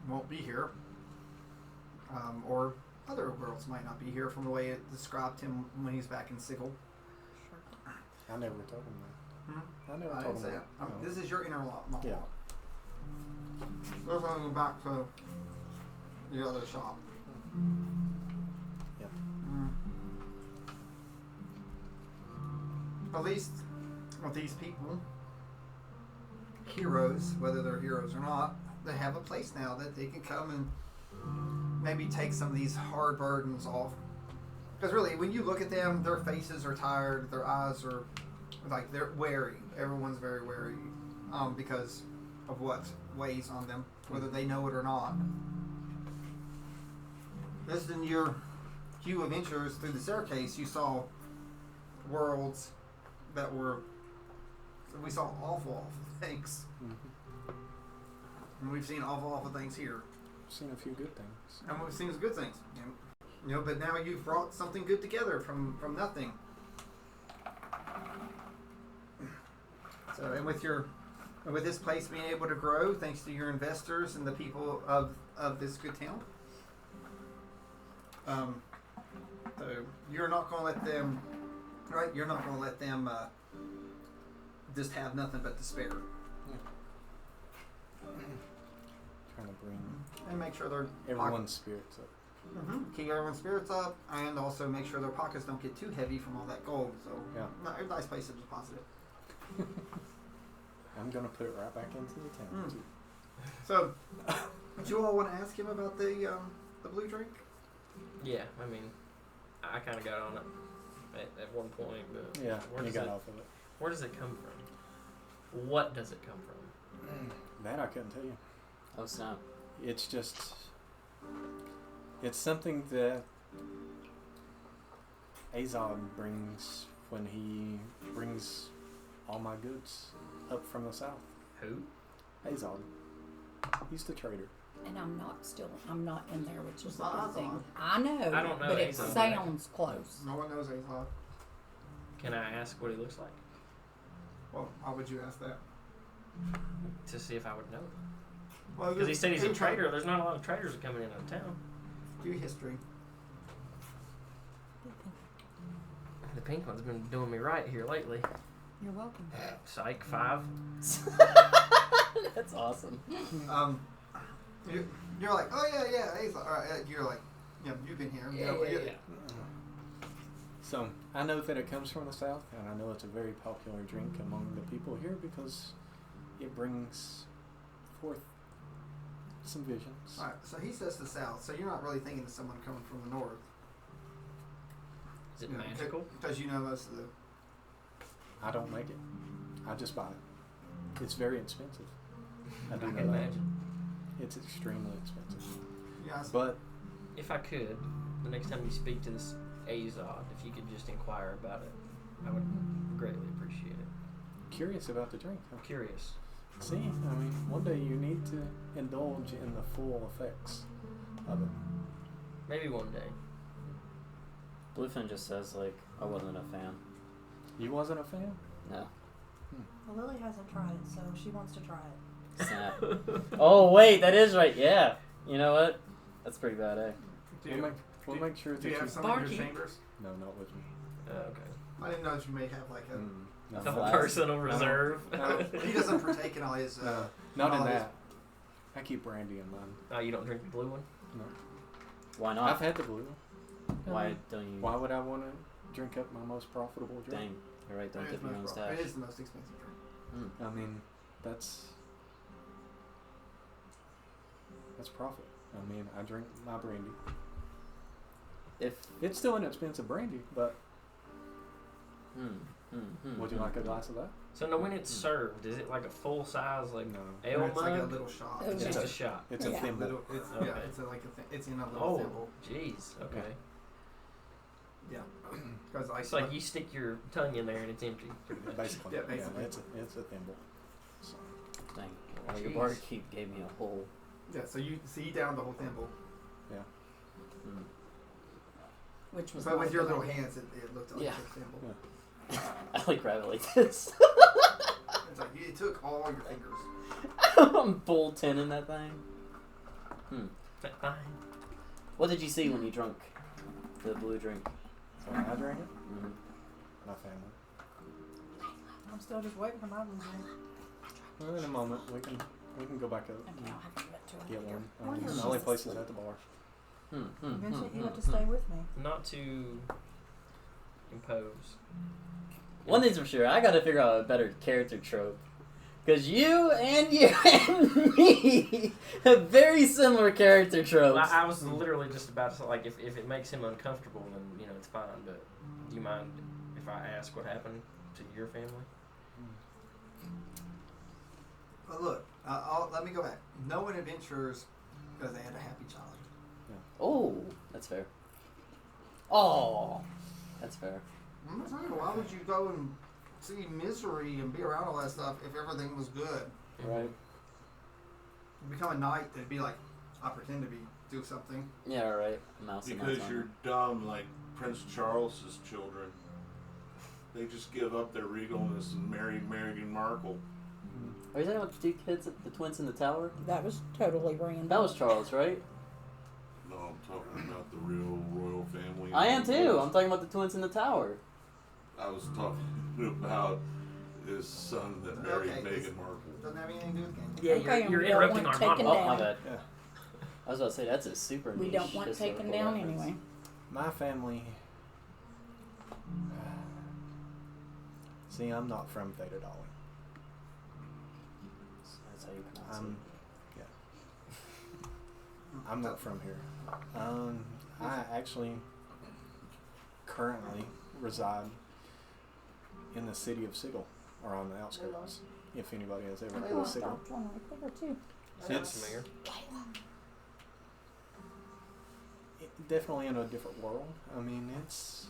[SPEAKER 3] won't be here, or other worlds might not be here from the way it described him when he's back in Sigil.
[SPEAKER 6] I never told him that. I never
[SPEAKER 3] I
[SPEAKER 6] told
[SPEAKER 3] didn't
[SPEAKER 6] him
[SPEAKER 3] say
[SPEAKER 6] that.
[SPEAKER 3] it.
[SPEAKER 6] No.
[SPEAKER 3] This is your inner monologue.
[SPEAKER 6] Yeah.
[SPEAKER 3] Let's go back to the other shop.
[SPEAKER 6] Yeah.
[SPEAKER 3] At least with these people, heroes, whether they're heroes or not, they have a place now that they can come and maybe take some of these hard burdens off. Because really, when you look at them, their faces are tired, their eyes are like they're wary. Everyone's very wary because of what weighs on them, whether they know it or not. Just in your few adventures through the staircase, you saw worlds that were. We saw awful things. And we've seen awful things here.
[SPEAKER 6] Seen a few good things.
[SPEAKER 3] And we've seen some good things. But now you've brought something good together from nothing. So, and with this place being able to grow, thanks to your investors and the people of this good town. So you're not going to let them, right? You're not going to let them just have nothing but despair.
[SPEAKER 6] Trying to bring
[SPEAKER 3] And make sure they're
[SPEAKER 6] everyone's spirits up.
[SPEAKER 3] Keep everyone's spirits up, and also make sure their pockets don't get too heavy from all that gold. So, a nice place to deposit it.
[SPEAKER 6] I'm gonna put it right back into the town too.
[SPEAKER 3] So, do you all want to ask him about the blue drink?
[SPEAKER 2] Yeah, I mean, I kind of got on it at one point, but
[SPEAKER 6] Yeah,
[SPEAKER 2] where
[SPEAKER 6] you
[SPEAKER 2] does
[SPEAKER 6] got
[SPEAKER 2] it,
[SPEAKER 6] off of it.
[SPEAKER 2] Where does it come from? What does it come from?
[SPEAKER 6] That I couldn't tell you.
[SPEAKER 5] Oh snap!
[SPEAKER 6] It's just, it's something that Azog brings when he brings all my goods up from the south.
[SPEAKER 2] Who?
[SPEAKER 6] Azog. He's the trader.
[SPEAKER 7] And I'm not in there, which is the
[SPEAKER 3] Not
[SPEAKER 7] good thing.
[SPEAKER 3] Azog.
[SPEAKER 7] I know,
[SPEAKER 2] I don't know
[SPEAKER 7] but it
[SPEAKER 2] Azog.
[SPEAKER 7] sounds close.
[SPEAKER 3] No one knows Azog.
[SPEAKER 2] Can I ask what he looks like
[SPEAKER 3] Well, how would you ask that?
[SPEAKER 2] to see if I would know?
[SPEAKER 3] Well,
[SPEAKER 2] Because he said he's a trader. There's not a lot of traders coming into town.
[SPEAKER 3] Do history.
[SPEAKER 2] The pink one's been doing me right here lately.
[SPEAKER 7] You're welcome.
[SPEAKER 2] Psych 5.
[SPEAKER 5] That's awesome.
[SPEAKER 3] You're like, oh yeah, Azog. All right, you're like, you've been here.
[SPEAKER 2] Yeah.
[SPEAKER 6] So I know that it comes from the south, and I know it's a very popular drink among the people here because it brings forth some visions.
[SPEAKER 3] All right, so he says the south, so you're not really thinking of someone coming from the north.
[SPEAKER 2] Is it magical?
[SPEAKER 3] Because you know most of the.
[SPEAKER 6] I don't make it. I just buy it. It's very expensive. I do
[SPEAKER 2] I
[SPEAKER 6] know
[SPEAKER 2] can
[SPEAKER 6] that.
[SPEAKER 2] imagine.
[SPEAKER 6] It's extremely expensive.
[SPEAKER 3] Yeah,
[SPEAKER 6] But
[SPEAKER 2] If I could, the next time you speak to this Azod, if you could just inquire about it, I would greatly appreciate it.
[SPEAKER 6] curious about the drink.
[SPEAKER 2] I'm curious.
[SPEAKER 6] See, I mean, one day you need to indulge in the full effects of it.
[SPEAKER 2] Maybe one day.
[SPEAKER 5] Bluefin just says like I wasn't a fan.
[SPEAKER 6] You wasn't a fan?
[SPEAKER 5] No.
[SPEAKER 4] Well, Lily hasn't tried it, so she wants to try it.
[SPEAKER 5] Snap. Oh wait, that is right. Yeah. You know what? That's pretty bad, eh?
[SPEAKER 6] We'll make sure that
[SPEAKER 3] Do you have some in
[SPEAKER 2] Barkeep.
[SPEAKER 3] your chambers?
[SPEAKER 6] No, not with me.
[SPEAKER 2] Okay.
[SPEAKER 3] I didn't know that you may have like a.
[SPEAKER 6] No,
[SPEAKER 2] A
[SPEAKER 5] Flask.
[SPEAKER 2] personal reserve.
[SPEAKER 6] No.
[SPEAKER 3] He doesn't partake in all his.
[SPEAKER 6] No, not in
[SPEAKER 3] all his-
[SPEAKER 6] that. I keep brandy in mine.
[SPEAKER 2] Oh, you don't drink the blue one?
[SPEAKER 6] No.
[SPEAKER 5] Why not?
[SPEAKER 6] I've had the blue one.
[SPEAKER 5] Why don't you?
[SPEAKER 6] Why would I want to drink up my most profitable drink?
[SPEAKER 5] Dang. You're right. Don't
[SPEAKER 3] It is
[SPEAKER 5] tip your own
[SPEAKER 3] most
[SPEAKER 5] stash.
[SPEAKER 3] It is the most expensive drink.
[SPEAKER 5] Mm.
[SPEAKER 6] I mean, that's profit. I mean, I drink my brandy.
[SPEAKER 5] If
[SPEAKER 6] It's still an expensive brandy, but Would you like a glass of that?
[SPEAKER 2] So now, when it's served, is it like a full size like
[SPEAKER 6] No.
[SPEAKER 2] ale
[SPEAKER 3] It's like a
[SPEAKER 2] mug?
[SPEAKER 3] little shot.
[SPEAKER 7] It's
[SPEAKER 2] Just
[SPEAKER 6] a-
[SPEAKER 2] a shot.
[SPEAKER 6] It's a
[SPEAKER 7] Yeah.
[SPEAKER 6] thimble.
[SPEAKER 3] Little, it's,
[SPEAKER 2] Okay.
[SPEAKER 3] Yeah, it's like it's in a little
[SPEAKER 2] Oh,
[SPEAKER 3] thimble.
[SPEAKER 2] jeez. Okay.
[SPEAKER 3] Yeah, because
[SPEAKER 2] It's like you stick your tongue in there and it's empty, pretty much.
[SPEAKER 6] Basically.
[SPEAKER 3] Yeah, basically.
[SPEAKER 6] It's a thimble. So,
[SPEAKER 5] Dang. Well, your
[SPEAKER 2] Jeez.
[SPEAKER 5] barkeep gave me a whole.
[SPEAKER 3] Yeah, so you down the whole thimble,
[SPEAKER 5] Mm.
[SPEAKER 7] Which was
[SPEAKER 3] but with
[SPEAKER 7] not
[SPEAKER 3] your
[SPEAKER 7] a good
[SPEAKER 3] little
[SPEAKER 7] idea.
[SPEAKER 3] hands, it looked like
[SPEAKER 5] Yeah.
[SPEAKER 3] a thimble.
[SPEAKER 6] Yeah.
[SPEAKER 5] I like grab it like this.
[SPEAKER 3] It's like it took all your fingers.
[SPEAKER 5] I'm full 10 in that thing.
[SPEAKER 2] Fine.
[SPEAKER 5] What did you see when you drunk the blue drink?
[SPEAKER 6] so when I drank it,
[SPEAKER 5] Mm-hmm.
[SPEAKER 6] my family.
[SPEAKER 7] I'm still just waiting for my blue drink.
[SPEAKER 6] Well, in a moment, we can go back up
[SPEAKER 7] Okay,
[SPEAKER 6] and
[SPEAKER 7] I'll have to give it to her.
[SPEAKER 6] get one.
[SPEAKER 7] Why is
[SPEAKER 6] The only
[SPEAKER 7] she
[SPEAKER 6] place is
[SPEAKER 7] asleep?
[SPEAKER 6] at the bar.
[SPEAKER 7] Vincent, you have to stay with me.
[SPEAKER 2] Not to impose.
[SPEAKER 5] One thing's for sure, I gotta figure out a better character trope. Because you and me have very similar character tropes.
[SPEAKER 2] Well, I was literally just about to say, like, if it makes him uncomfortable, then, you know, it's fine. But do you mind if I ask what happened to your family?
[SPEAKER 3] But look, let me go back. No one adventures because they had a happy child.
[SPEAKER 5] Oh, that's fair. Oh, that's fair.
[SPEAKER 3] I'm saying, why would you go and see misery and be around all that stuff if everything was good?
[SPEAKER 6] Right.
[SPEAKER 3] You become a knight, it'd be like, I pretend to do something.
[SPEAKER 5] Yeah, right. Mouse and
[SPEAKER 1] Because
[SPEAKER 5] nuts on
[SPEAKER 1] you're
[SPEAKER 5] it.
[SPEAKER 1] dumb like Prince Charles's children. They just give up their regalness and marry Meghan Markle.
[SPEAKER 5] Are you talking about the two kids, the twins in the tower?
[SPEAKER 7] That was totally random.
[SPEAKER 5] That was Charles, right?
[SPEAKER 1] No, I'm talking about the real royal family.
[SPEAKER 5] I am too. I'm talking about the twins in the tower.
[SPEAKER 1] I was talking about his son that married
[SPEAKER 3] Okay,
[SPEAKER 1] Meghan Markle.
[SPEAKER 3] Doesn't have anything to do with the game.
[SPEAKER 2] Yeah,
[SPEAKER 7] Okay,
[SPEAKER 2] you're
[SPEAKER 7] and we don't
[SPEAKER 2] interrupting
[SPEAKER 7] want
[SPEAKER 2] our
[SPEAKER 7] taken
[SPEAKER 2] monologue.
[SPEAKER 5] Oh, my
[SPEAKER 7] down.
[SPEAKER 5] bad.
[SPEAKER 6] Yeah.
[SPEAKER 5] I was about to say, that's a super
[SPEAKER 7] We
[SPEAKER 5] niche
[SPEAKER 7] don't want taken
[SPEAKER 5] historical
[SPEAKER 7] down
[SPEAKER 5] reference.
[SPEAKER 7] anyway.
[SPEAKER 6] My family. See, I'm not from Thetadolyon.
[SPEAKER 5] That's how you pronounce
[SPEAKER 6] I'm,
[SPEAKER 5] it.
[SPEAKER 6] yeah. I'm not from here. I actually currently reside in the city of Sigil, or on the outskirts. If anybody has ever heard of Sigil,
[SPEAKER 7] Stopped one right there too.
[SPEAKER 2] Sounds
[SPEAKER 6] It's-
[SPEAKER 2] familiar.
[SPEAKER 6] definitely in a different world. I mean, it's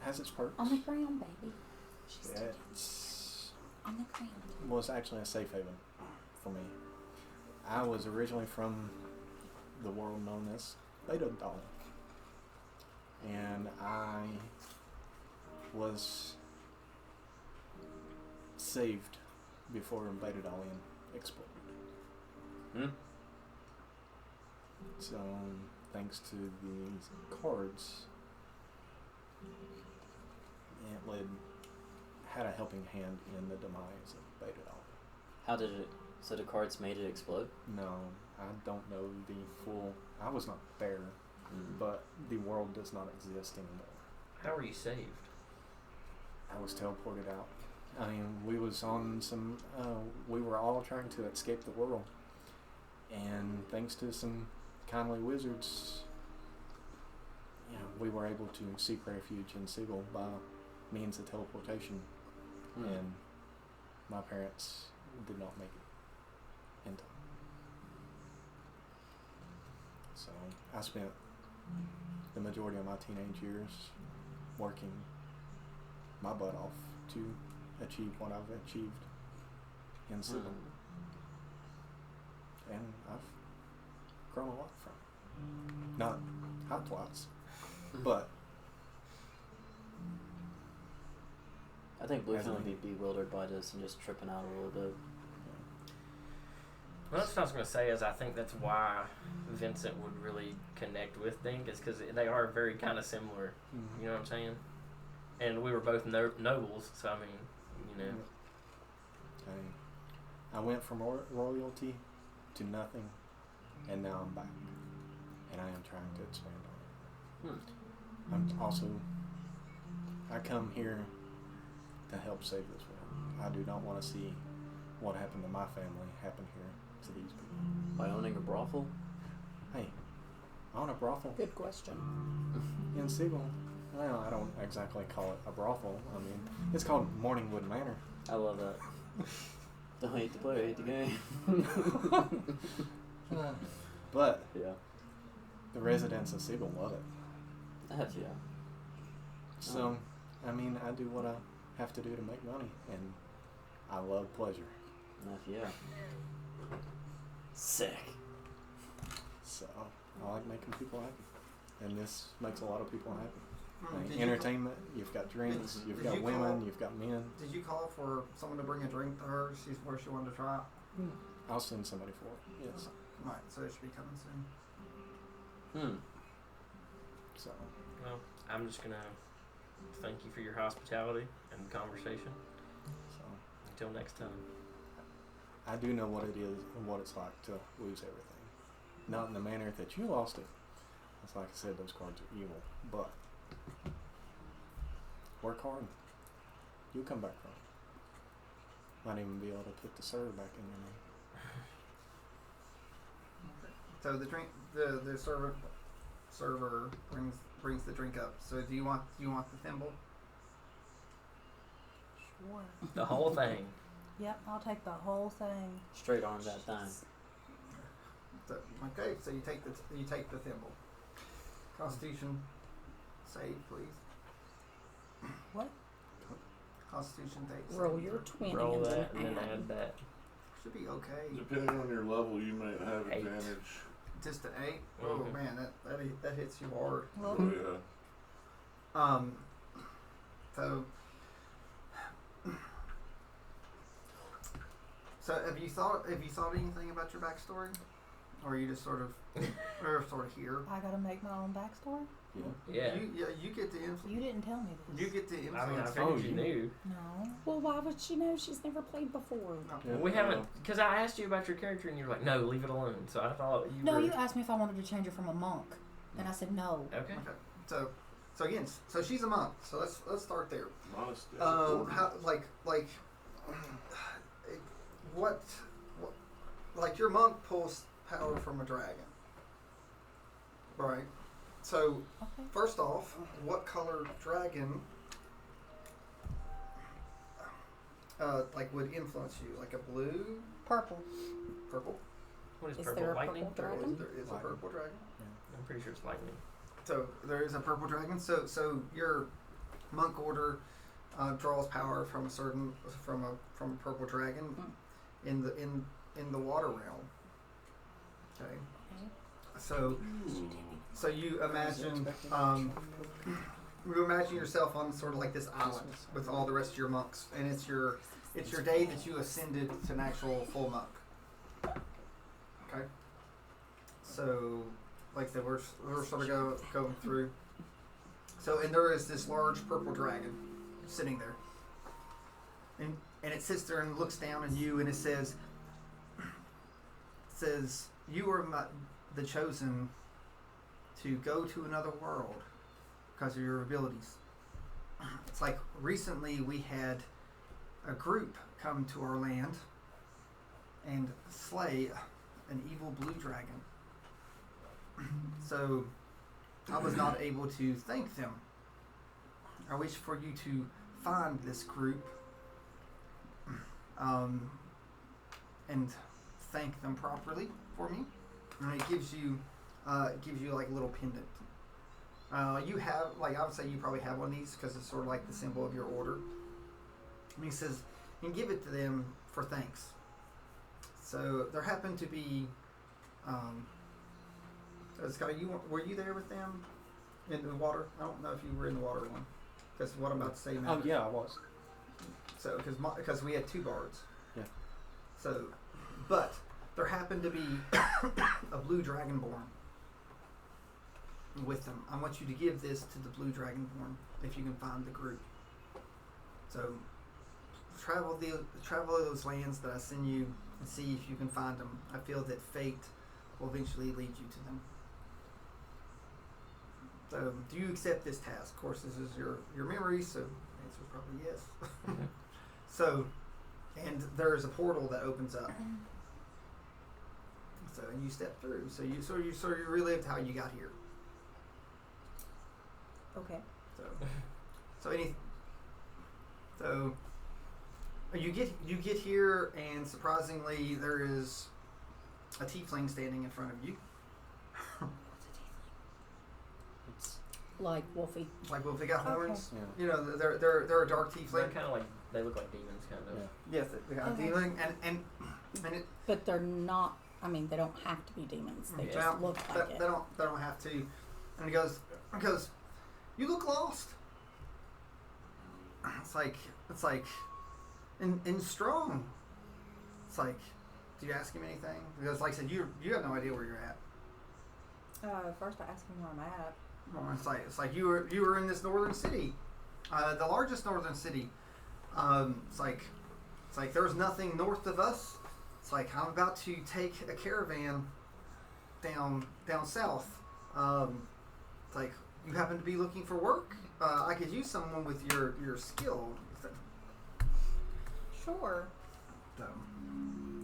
[SPEAKER 6] has its perks.
[SPEAKER 7] On the ground, baby. She's
[SPEAKER 6] It's
[SPEAKER 7] on the ground.
[SPEAKER 6] was actually a safe haven for me. I was originally from the world known as Thetadolyon, and I was saved before Thetadolyon exploded.
[SPEAKER 5] Hmm?
[SPEAKER 6] So, thanks to these cards, it had a helping hand in the demise of Thetadolyon.
[SPEAKER 5] How did it? So the cards made it explode?
[SPEAKER 6] No, I don't know the full. I was not there, but the world does not exist anymore.
[SPEAKER 2] How were you saved?
[SPEAKER 6] I was teleported out. I mean, we was on some. We were all trying to escape the world, and thanks to some kindly wizards, you know, we were able to seek refuge in Sigil by means of teleportation. And my parents did not make it in time. So I spent the majority of my teenage years working my butt off to achieve what I've achieved in Sigil. And I've grown a lot from it. Not hot twice, but
[SPEAKER 5] I think Blue's
[SPEAKER 6] Hasn't
[SPEAKER 5] gonna be bewildered by this and just tripping out a little bit.
[SPEAKER 2] Well, that's what I was going to say is I think that's why Vincent would really connect with Dink is because they are very kind of similar. You know what I'm saying? And we were both nobles, so I mean, you know.
[SPEAKER 6] I went from royalty to nothing, and now I'm back, and I am trying to expand on it. I'm also, I come here to help save this world. I do not want to see what happened to my family happen here to these people.
[SPEAKER 5] By owning a brothel?
[SPEAKER 6] Hey, I own a brothel
[SPEAKER 7] Good question.
[SPEAKER 6] in Sigil. Well, I don't exactly call it a brothel. I mean, it's called Morningwood Manor.
[SPEAKER 5] I love that. Don't hate the player, hate the game.
[SPEAKER 6] But
[SPEAKER 5] Yeah.
[SPEAKER 6] the residents of Siegel love it.
[SPEAKER 5] Heck yeah.
[SPEAKER 6] So, I mean, I do what I have to do to make money, and I love pleasure.
[SPEAKER 5] Heck yeah. Sick.
[SPEAKER 6] So, I like making people happy. And this makes a lot of people happy. Like
[SPEAKER 3] Did you
[SPEAKER 6] entertainment, you've got drinks,
[SPEAKER 3] Did-
[SPEAKER 6] you've
[SPEAKER 3] did
[SPEAKER 6] got
[SPEAKER 3] you
[SPEAKER 6] women,
[SPEAKER 3] call-
[SPEAKER 6] you've got men.
[SPEAKER 3] Did you call for someone to bring a drink to her? She's where she wanted to try it.
[SPEAKER 6] I'll send somebody for it, yes.
[SPEAKER 3] Right, so it should be coming soon.
[SPEAKER 6] So,
[SPEAKER 2] Well, I'm just gonna thank you for your hospitality and conversation.
[SPEAKER 6] so
[SPEAKER 2] Until next time.
[SPEAKER 6] I do know what it is and what it's like to lose everything. Not in the manner that you lost it. It's like I said, those cards are evil. But work hard. You'll come back from it. Might even be able to put the serve back in your name.
[SPEAKER 3] So the drink, the server brings the drink up. So do you want the thimble?
[SPEAKER 4] Sure.
[SPEAKER 2] The whole thing.
[SPEAKER 4] Yep, I'll take the whole thing.
[SPEAKER 5] Straight arm that time.
[SPEAKER 3] So, okay, so you take the thimble. Constitution save, please.
[SPEAKER 4] What?
[SPEAKER 3] Constitution save.
[SPEAKER 7] Roll your 20
[SPEAKER 2] Roll
[SPEAKER 7] and
[SPEAKER 2] that and
[SPEAKER 7] then
[SPEAKER 2] then add that.
[SPEAKER 3] Should be okay.
[SPEAKER 1] Depending on your level, you might have
[SPEAKER 2] 8.
[SPEAKER 1] advantage.
[SPEAKER 3] Just an 8. Oh
[SPEAKER 2] Mhm.
[SPEAKER 3] man, that hits you hard.
[SPEAKER 4] Well,
[SPEAKER 1] Oh yeah.
[SPEAKER 3] So have you thought anything about your backstory, or are you just sort of here?
[SPEAKER 4] I gotta make my own backstory?
[SPEAKER 2] Yeah.
[SPEAKER 3] You get to influence.
[SPEAKER 4] You didn't tell me this.
[SPEAKER 3] You get to influence.
[SPEAKER 2] I mean, I figured you knew.
[SPEAKER 4] No.
[SPEAKER 7] Well, why would she know? She's never played before.
[SPEAKER 6] Yeah.
[SPEAKER 2] We haven't, because I asked you about your character and you were like, no, leave it alone. So I thought you
[SPEAKER 4] No,
[SPEAKER 2] were.
[SPEAKER 4] you asked me if I wanted to change her from a monk, and I said no.
[SPEAKER 2] Okay.
[SPEAKER 3] Okay. So again, so she's a monk. So let's start there.
[SPEAKER 1] Modest.
[SPEAKER 3] How what like your monk pulls power from a dragon, right? So
[SPEAKER 4] Okay.
[SPEAKER 3] first off, what color dragon would influence you? Like a blue,
[SPEAKER 7] Purple.
[SPEAKER 3] purple?
[SPEAKER 2] What is
[SPEAKER 7] Is
[SPEAKER 2] purple
[SPEAKER 7] there a
[SPEAKER 2] lightning?
[SPEAKER 7] purple dragon?
[SPEAKER 3] There is a purple dragon.
[SPEAKER 2] I'm pretty sure it's lightning.
[SPEAKER 3] So there is a purple dragon. So your monk order draws power from a purple dragon in the water realm. Okay. So you imagine yourself on sort of like this island with all the rest of your monks, and it's your day that you ascended to an actual full monk. Okay. So, like I said, we're sort of going through. So, and there is this large purple dragon sitting there, and it sits there and looks down on you, and it says, "You are the chosen to go to another world because of your abilities." It's like recently we had a group come to our land and slay an evil blue dragon. So I was not able to thank them. I wish for you to find this group and thank them properly for me. And it gives you like a little pendant. You have, like, I would say you probably have one of these because it's sort of like the symbol of your order. And he says, and give it to them for thanks. So there happened to be, Scott, were you there with them in the water? I don't know if you were in the water one, because what I'm about to say now.
[SPEAKER 6] Oh, yeah, I was.
[SPEAKER 3] So, because we had 2 bards.
[SPEAKER 6] Yeah.
[SPEAKER 3] So, but there happened to be a blue dragonborn with them. I want you to give this to the blue dragonborn if you can find the group. So, travel those lands that I send you and see if you can find them. I feel that fate will eventually lead you to them. So, do you accept this task? Of course, this is your memory, so the answer is probably yes. So, and there is a portal that opens up. So, and you step through. So you relived how you got here.
[SPEAKER 4] Okay.
[SPEAKER 3] So you get here, and surprisingly, there is a tiefling standing in front of you.
[SPEAKER 5] It's
[SPEAKER 7] Like Wolfie.
[SPEAKER 3] Like, well, if they got
[SPEAKER 7] Okay.
[SPEAKER 3] horns,
[SPEAKER 6] Yeah.
[SPEAKER 3] you know, they're a dark
[SPEAKER 2] They're
[SPEAKER 3] tiefling.
[SPEAKER 2] kind of like, they look like demons, kind of.
[SPEAKER 5] Yeah.
[SPEAKER 3] Yes, they got
[SPEAKER 7] Okay.
[SPEAKER 3] a tiefling, and it,
[SPEAKER 7] But they're not, I mean, they don't have to be demons. They
[SPEAKER 3] they
[SPEAKER 7] just
[SPEAKER 3] don't-
[SPEAKER 7] look
[SPEAKER 3] they,
[SPEAKER 7] like
[SPEAKER 3] they
[SPEAKER 7] it.
[SPEAKER 3] don't have to. And he goes, you look lost. It's like, and strong. It's like, do you ask him anything? Because, like I said, you have no idea where you're at.
[SPEAKER 7] First I asked him where I'm at.
[SPEAKER 3] Well, it's like you were in this northern city, the largest northern city. It's like there's nothing north of us. It's like I'm about to take a caravan down south. It's like you happen to be looking for work. I could use someone with your skill.
[SPEAKER 7] Sure.
[SPEAKER 3] So,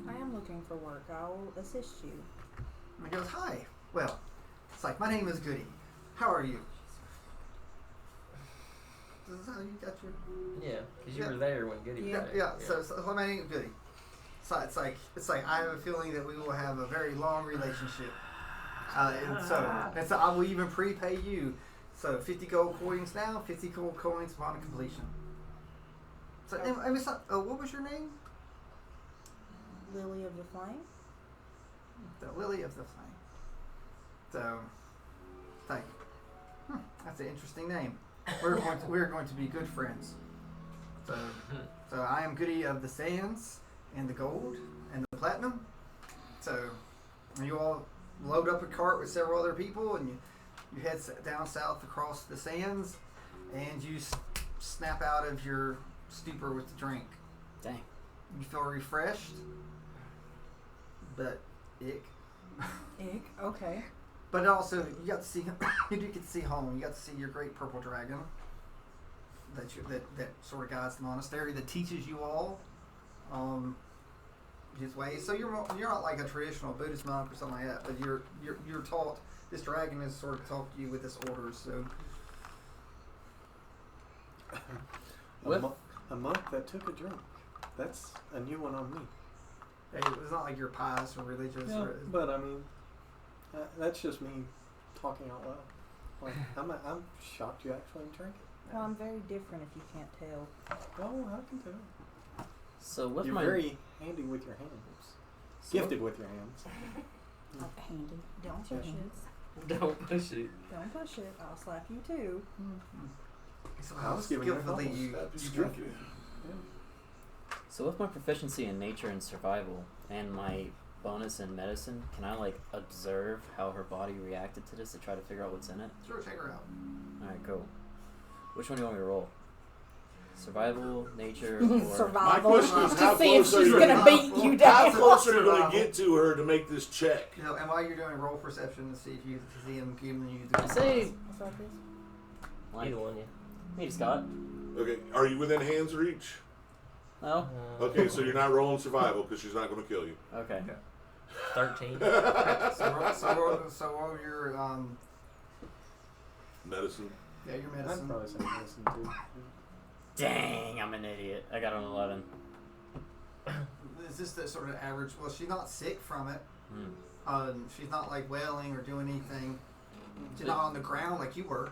[SPEAKER 7] I am looking for work. I'll assist you.
[SPEAKER 3] and he goes, hi. Well, it's like, my name is Goody. How are you? This is how you got your...
[SPEAKER 2] Yeah, because you
[SPEAKER 3] Yeah.
[SPEAKER 2] were there when Goody was
[SPEAKER 3] Yeah,
[SPEAKER 2] there.
[SPEAKER 3] yeah. So my name is Goody. So it's like I have a feeling that we will have a very long relationship. And so I will even prepay you. So 50 gold coins now, 50 gold coins upon completion. So and it's not, what was your name?
[SPEAKER 7] Lily of the Flame?
[SPEAKER 3] The Lily of the Flame. So, thank you. That's an interesting name. We're going to be good friends. So I am Goody of the Sands and the Gold and the Platinum. So you all load up a cart with several other people, and you head down south across the sands, and you snap out of your stupor with the drink.
[SPEAKER 5] Dang.
[SPEAKER 3] You feel refreshed, but ick.
[SPEAKER 7] Ick. Okay.
[SPEAKER 3] But also, you got to see, you do get to see home. You got to see your great purple dragon that sort of guides the monastery, that teaches you all his ways. So you're not like a traditional Buddhist monk or something like that, but you're taught. This dragon is sort of taught you with his orders. So
[SPEAKER 6] A monk that took a drink. That's a new one on me.
[SPEAKER 3] it's not like you're pious or religious.
[SPEAKER 6] Yeah,
[SPEAKER 3] Or,
[SPEAKER 6] but I mean, that's just me talking out loud. Like, I'm shocked you actually drink it.
[SPEAKER 7] Well, I'm very different if you can't tell.
[SPEAKER 6] Oh, I can tell.
[SPEAKER 5] So with
[SPEAKER 6] You're
[SPEAKER 5] my
[SPEAKER 6] very handy with your hands. Gifted with your hands.
[SPEAKER 7] Handy. Don't push
[SPEAKER 6] Yeah.
[SPEAKER 7] it.
[SPEAKER 2] Don't push it.
[SPEAKER 7] Don't push it. I'll slap you too.
[SPEAKER 3] so
[SPEAKER 6] I
[SPEAKER 3] how
[SPEAKER 6] was giving you a
[SPEAKER 3] skillfully
[SPEAKER 6] couple
[SPEAKER 3] you
[SPEAKER 1] Happy
[SPEAKER 3] drink
[SPEAKER 1] drinking.
[SPEAKER 5] So with my proficiency in nature and survival and my bonus in medicine, can I like observe how her body reacted to this to try to figure out what's in it?
[SPEAKER 3] Sure, check her out.
[SPEAKER 5] Alright, cool. Which one do you want me to roll? Survival, nature, or
[SPEAKER 1] My
[SPEAKER 7] Survival.
[SPEAKER 1] question is, how
[SPEAKER 7] To see if
[SPEAKER 1] close are
[SPEAKER 7] she's
[SPEAKER 1] you
[SPEAKER 7] gonna beat you
[SPEAKER 1] How
[SPEAKER 7] down.
[SPEAKER 1] close are you going to get to her to make this check?
[SPEAKER 3] You know, and while you're doing roll perception to see if you see him giving you the.
[SPEAKER 5] I say
[SPEAKER 7] What's like this?
[SPEAKER 5] like
[SPEAKER 2] Either one, yeah.
[SPEAKER 5] me, Scott.
[SPEAKER 1] Okay, are you within hand's reach?
[SPEAKER 5] No?
[SPEAKER 1] Okay, so you're not rolling survival because she's not going to kill you.
[SPEAKER 5] Okay.
[SPEAKER 2] 13.
[SPEAKER 3] So roll your
[SPEAKER 1] Medicine.
[SPEAKER 3] yeah, your
[SPEAKER 6] I'd
[SPEAKER 3] medicine.
[SPEAKER 6] probably say medicine too.
[SPEAKER 5] Dang, I'm an idiot. I got an 11.
[SPEAKER 3] Is this the sort of average? Well, she's not sick from it.
[SPEAKER 5] Hmm.
[SPEAKER 3] She's not like wailing or doing anything. She's not on the ground like you were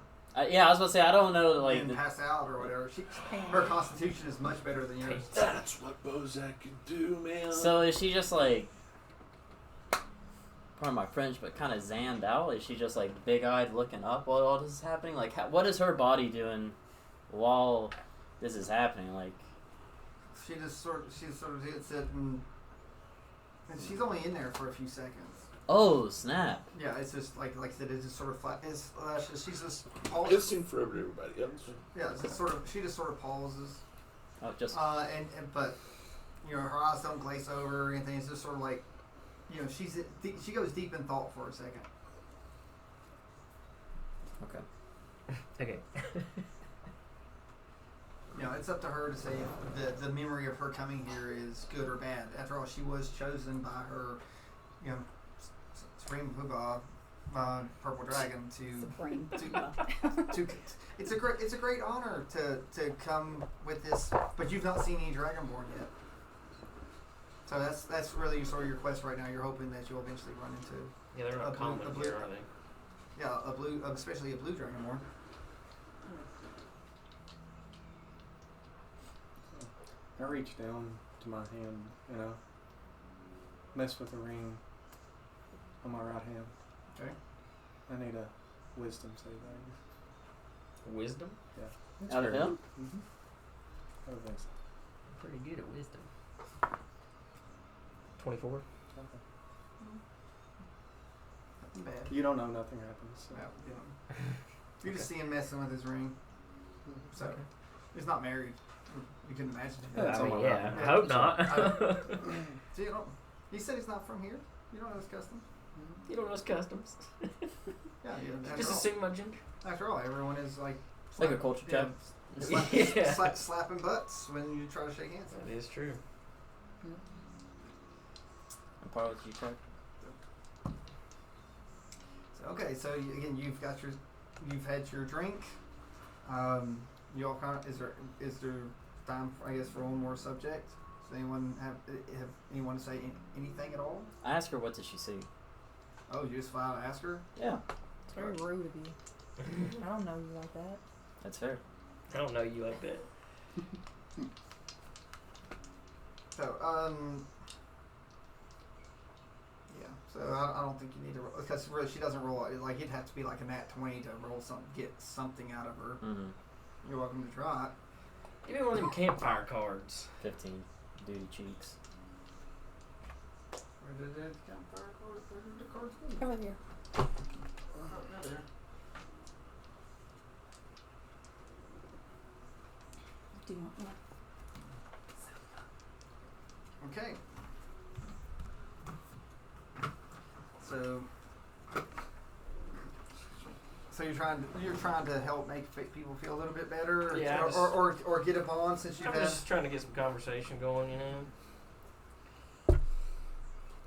[SPEAKER 5] Yeah, I was about to say, I don't know, like,
[SPEAKER 3] and pass out or whatever. Her
[SPEAKER 7] Handy.
[SPEAKER 3] constitution is much better than yours.
[SPEAKER 1] That's what Bozak can do, man.
[SPEAKER 5] so is she just like, pardon my French, but kind of zanned out? Is she just like big-eyed looking up while all this is happening? Like, what is her body doing while this is happening? Like,
[SPEAKER 3] She sort of hits it, and she's only in there for a few seconds.
[SPEAKER 5] oh, snap.
[SPEAKER 3] Yeah, it's just like I said, it's just sort of flat. She's just
[SPEAKER 1] It's seen for everybody else.
[SPEAKER 3] yeah, it's just sort of she just sort of pauses,
[SPEAKER 5] Oh, just,
[SPEAKER 3] and but you know her eyes don't glaze over or anything. It's just sort of like you know she goes deep in thought for a second.
[SPEAKER 5] okay.
[SPEAKER 2] Okay.
[SPEAKER 3] You know, it's up to her to say if the memory of her coming here is good or bad. After all, she was chosen by her, you know, Supreme Puba purple dragon to
[SPEAKER 7] Supreme.
[SPEAKER 3] to it's a great honor to come with this, but you've not seen any dragonborn yet. So that's really sort of your quest right now. You're hoping that you'll eventually run into
[SPEAKER 2] Yeah, they're
[SPEAKER 3] A
[SPEAKER 2] not
[SPEAKER 3] blue-
[SPEAKER 2] common
[SPEAKER 3] a blue-
[SPEAKER 2] here, are they?
[SPEAKER 3] a blue, especially a blue dragonborn.
[SPEAKER 6] I reach down to my hand and mess with the ring on my right hand.
[SPEAKER 3] Okay.
[SPEAKER 6] I need a wisdom save. I
[SPEAKER 2] Wisdom?
[SPEAKER 6] guess.
[SPEAKER 5] Out of him?
[SPEAKER 6] Mm-hmm. I would think so.
[SPEAKER 2] Pretty good at wisdom. 24.
[SPEAKER 6] Okay.
[SPEAKER 3] Nothing bad.
[SPEAKER 6] You don't know nothing happens. So.
[SPEAKER 3] No, you don't. You just see him messing with his ring. So he's not married. You can imagine.
[SPEAKER 6] Yeah, it's
[SPEAKER 2] I
[SPEAKER 6] on
[SPEAKER 2] mean,
[SPEAKER 6] my
[SPEAKER 2] yeah,
[SPEAKER 6] right.
[SPEAKER 2] I hope not.
[SPEAKER 3] So you don't. He said he's not from here. You don't know his custom.
[SPEAKER 2] You don't know his customs.
[SPEAKER 3] Yeah, you
[SPEAKER 2] Just assume my gender.
[SPEAKER 3] after all, everyone is like.
[SPEAKER 5] Like a culture check.
[SPEAKER 3] Slapping butts when you try to shake hands.
[SPEAKER 2] That is true.
[SPEAKER 5] I'm part of you, Chuck.
[SPEAKER 3] So, okay, so again, you've had your drink. You all kind of, is there time, I guess, for one more subject? Does anyone have anyone to say anything at all?
[SPEAKER 5] I asked her what did she see.
[SPEAKER 3] Oh, you just flat out ask her?
[SPEAKER 5] Yeah,
[SPEAKER 7] It's very rude of you. I don't know you like that.
[SPEAKER 5] that's fair.
[SPEAKER 2] I don't know you like that.
[SPEAKER 3] So, yeah. So I don't think you need to roll, because really she doesn't roll. Like it'd have to be like a nat 20 to roll get something out of her.
[SPEAKER 5] Mm-hmm.
[SPEAKER 3] You're welcome to try it.
[SPEAKER 2] Give me one of them campfire cards.
[SPEAKER 5] 15. Duty cheeks.
[SPEAKER 3] Where did the campfire card? Where did the cards go?
[SPEAKER 7] Over here.
[SPEAKER 3] Oh, right there.
[SPEAKER 7] Do you want one?
[SPEAKER 3] Okay. So you're trying to help make people feel a little bit better, or,
[SPEAKER 2] Yeah,
[SPEAKER 3] or get a bond since you've
[SPEAKER 2] I'm
[SPEAKER 3] had.
[SPEAKER 2] just trying to get some conversation going, you know.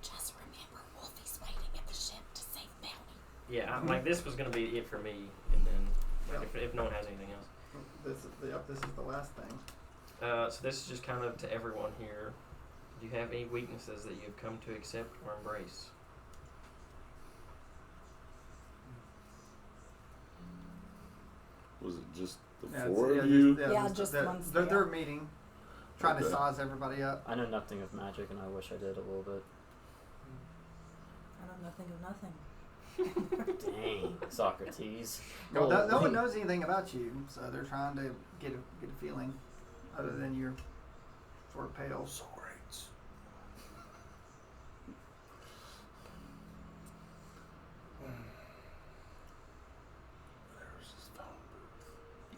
[SPEAKER 8] Just remember, Wolfie's waiting at the ship to save Bounty.
[SPEAKER 2] Yeah, like this was gonna be it for me, and then like, if no one has anything else.
[SPEAKER 3] This is the last thing.
[SPEAKER 2] So this is just kind of to everyone here. Do you have any weaknesses that you've come to accept or embrace?
[SPEAKER 1] Was it just the
[SPEAKER 3] Yeah,
[SPEAKER 1] four
[SPEAKER 3] it's-
[SPEAKER 1] of you?
[SPEAKER 7] Yeah, just one
[SPEAKER 3] They're meeting, trying to
[SPEAKER 1] Okay.
[SPEAKER 3] size everybody up.
[SPEAKER 5] I know nothing of magic, and I wish I did a little bit.
[SPEAKER 7] I know nothing of nothing.
[SPEAKER 5] Dang, Socrates.
[SPEAKER 3] No one
[SPEAKER 5] Holy.
[SPEAKER 3] knows anything about you, so they're trying to get a feeling, other than you're sort of pale.
[SPEAKER 1] So great. There's this phone booth.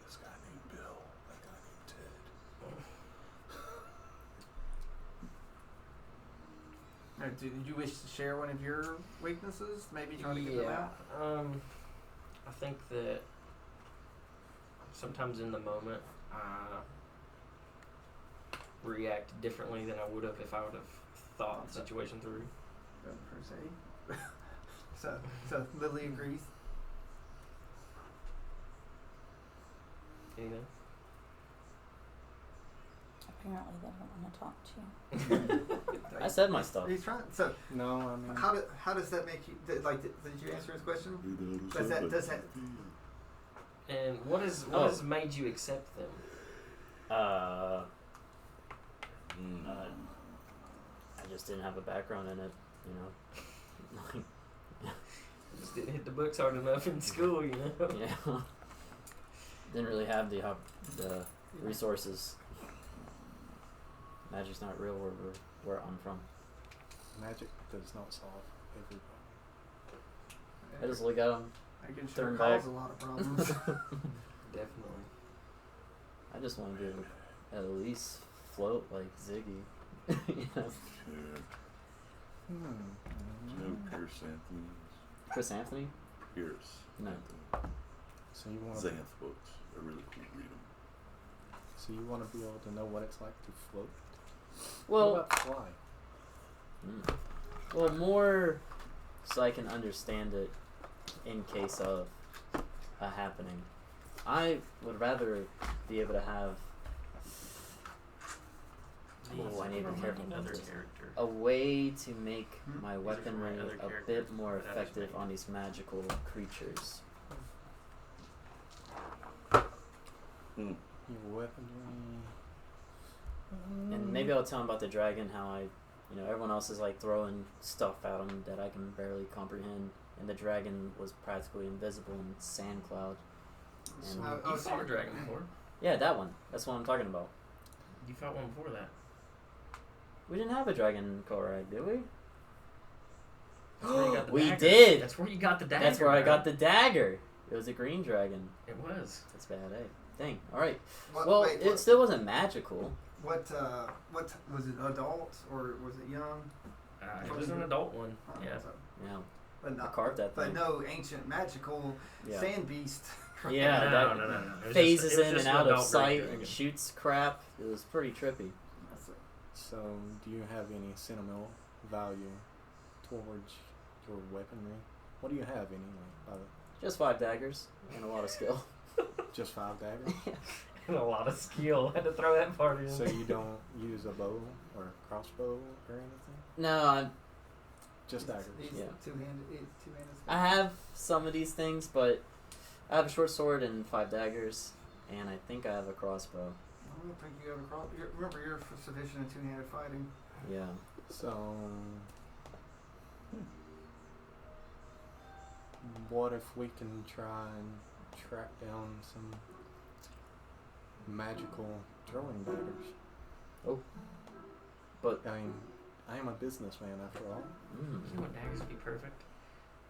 [SPEAKER 1] This guy named Bill. That guy named Ted.
[SPEAKER 3] Did you wish to share one of your weaknesses? Maybe try to get them out.
[SPEAKER 2] I think that sometimes in the moment I react differently than I would have if I would have thought the situation through.
[SPEAKER 3] Per se. so Lily agrees.
[SPEAKER 2] Anything?
[SPEAKER 7] Apparently they don't want to talk to you.
[SPEAKER 5] I said my stuff.
[SPEAKER 3] He's trying. So
[SPEAKER 6] No, I mean.
[SPEAKER 3] how does that make you? Did you answer his question? Does that
[SPEAKER 2] And what has made you accept them?
[SPEAKER 5] I just didn't have a background in it, you know.
[SPEAKER 2] Just didn't hit the books hard enough in school, you know.
[SPEAKER 5] Yeah. Didn't really have the resources. Magic's not real where I'm from.
[SPEAKER 6] Magic does not solve every
[SPEAKER 5] I just look at them.
[SPEAKER 3] I can
[SPEAKER 5] turn
[SPEAKER 3] sure
[SPEAKER 5] back.
[SPEAKER 3] cause a lot of problems.
[SPEAKER 2] Definitely.
[SPEAKER 5] I just want to at least float like Ziggy. You know?
[SPEAKER 1] No, Pierce Anthony.
[SPEAKER 5] Chris Anthony?
[SPEAKER 1] Pierce.
[SPEAKER 5] No.
[SPEAKER 1] Anthony.
[SPEAKER 6] So you want to.
[SPEAKER 1] Xanth books. They're really cool. Read them.
[SPEAKER 6] So you want to be able to know what it's like to float.
[SPEAKER 5] Well,
[SPEAKER 6] What about fly?
[SPEAKER 5] Well, more so I can understand it in case of a happening. I would rather be able to have. Oh, I need to be careful with
[SPEAKER 2] Another
[SPEAKER 5] this.
[SPEAKER 2] character.
[SPEAKER 5] A way to make my
[SPEAKER 2] These are for my
[SPEAKER 5] weaponry
[SPEAKER 2] other
[SPEAKER 5] a
[SPEAKER 2] characters,
[SPEAKER 5] bit more
[SPEAKER 2] but I just
[SPEAKER 5] effective
[SPEAKER 2] made-
[SPEAKER 5] on these magical creatures.
[SPEAKER 1] Hmm.
[SPEAKER 6] Your weaponry.
[SPEAKER 5] And maybe I'll tell him about the dragon, how everyone else is like throwing stuff at him that I can barely comprehend, and the dragon was practically invisible in sand cloud. And
[SPEAKER 2] You fought a dragon before.
[SPEAKER 5] yeah, that one. That's what I'm talking about.
[SPEAKER 2] You fought one before that.
[SPEAKER 5] We didn't have a dragon in Korag, did we?
[SPEAKER 2] That's where you got the
[SPEAKER 5] We
[SPEAKER 2] dagger.
[SPEAKER 5] did.
[SPEAKER 2] That's where you got the dagger.
[SPEAKER 5] That's where I
[SPEAKER 2] bro.
[SPEAKER 5] got the dagger. It was a green dragon.
[SPEAKER 2] It was.
[SPEAKER 5] That's bad, eh? Dang. All right.
[SPEAKER 3] What,
[SPEAKER 5] Well,
[SPEAKER 3] wait,
[SPEAKER 5] it still wasn't magical.
[SPEAKER 3] what was it? Adult or was it young?
[SPEAKER 2] It was an adult one. Yeah.
[SPEAKER 3] So,
[SPEAKER 5] Yeah.
[SPEAKER 3] but
[SPEAKER 5] I
[SPEAKER 3] not.
[SPEAKER 5] carved that
[SPEAKER 3] But
[SPEAKER 5] thing.
[SPEAKER 3] no ancient magical
[SPEAKER 5] Yeah.
[SPEAKER 3] sand beast.
[SPEAKER 5] Yeah.
[SPEAKER 2] No,
[SPEAKER 5] that
[SPEAKER 2] no. It was
[SPEAKER 5] phases
[SPEAKER 2] just- it was
[SPEAKER 5] in
[SPEAKER 2] just
[SPEAKER 5] and
[SPEAKER 2] an
[SPEAKER 5] out of
[SPEAKER 2] adult
[SPEAKER 5] sight
[SPEAKER 2] dragon.
[SPEAKER 5] and shoots crap. It was pretty trippy.
[SPEAKER 6] So, do you have any sentimental value towards your weaponry? What do you have anyway?
[SPEAKER 5] Just 5 daggers and a lot of skill.
[SPEAKER 6] Just 5 daggers?
[SPEAKER 2] And a lot of skill. Had to throw that part in.
[SPEAKER 6] So you don't use a bow or a crossbow or anything?
[SPEAKER 5] No,
[SPEAKER 6] Just daggers.
[SPEAKER 3] He's
[SPEAKER 5] Yeah.
[SPEAKER 3] two-handed.
[SPEAKER 5] I have some of these things, but I have a short sword and 5 daggers, and I think I have a crossbow.
[SPEAKER 3] I don't think you have a cross. Remember, you're sufficient in two-handed fighting.
[SPEAKER 5] Yeah.
[SPEAKER 6] So, what if we can try and track down some magical throwing daggers?
[SPEAKER 5] Oh. But
[SPEAKER 6] I mean, I am a businessman after all.
[SPEAKER 2] You know what daggers would be perfect?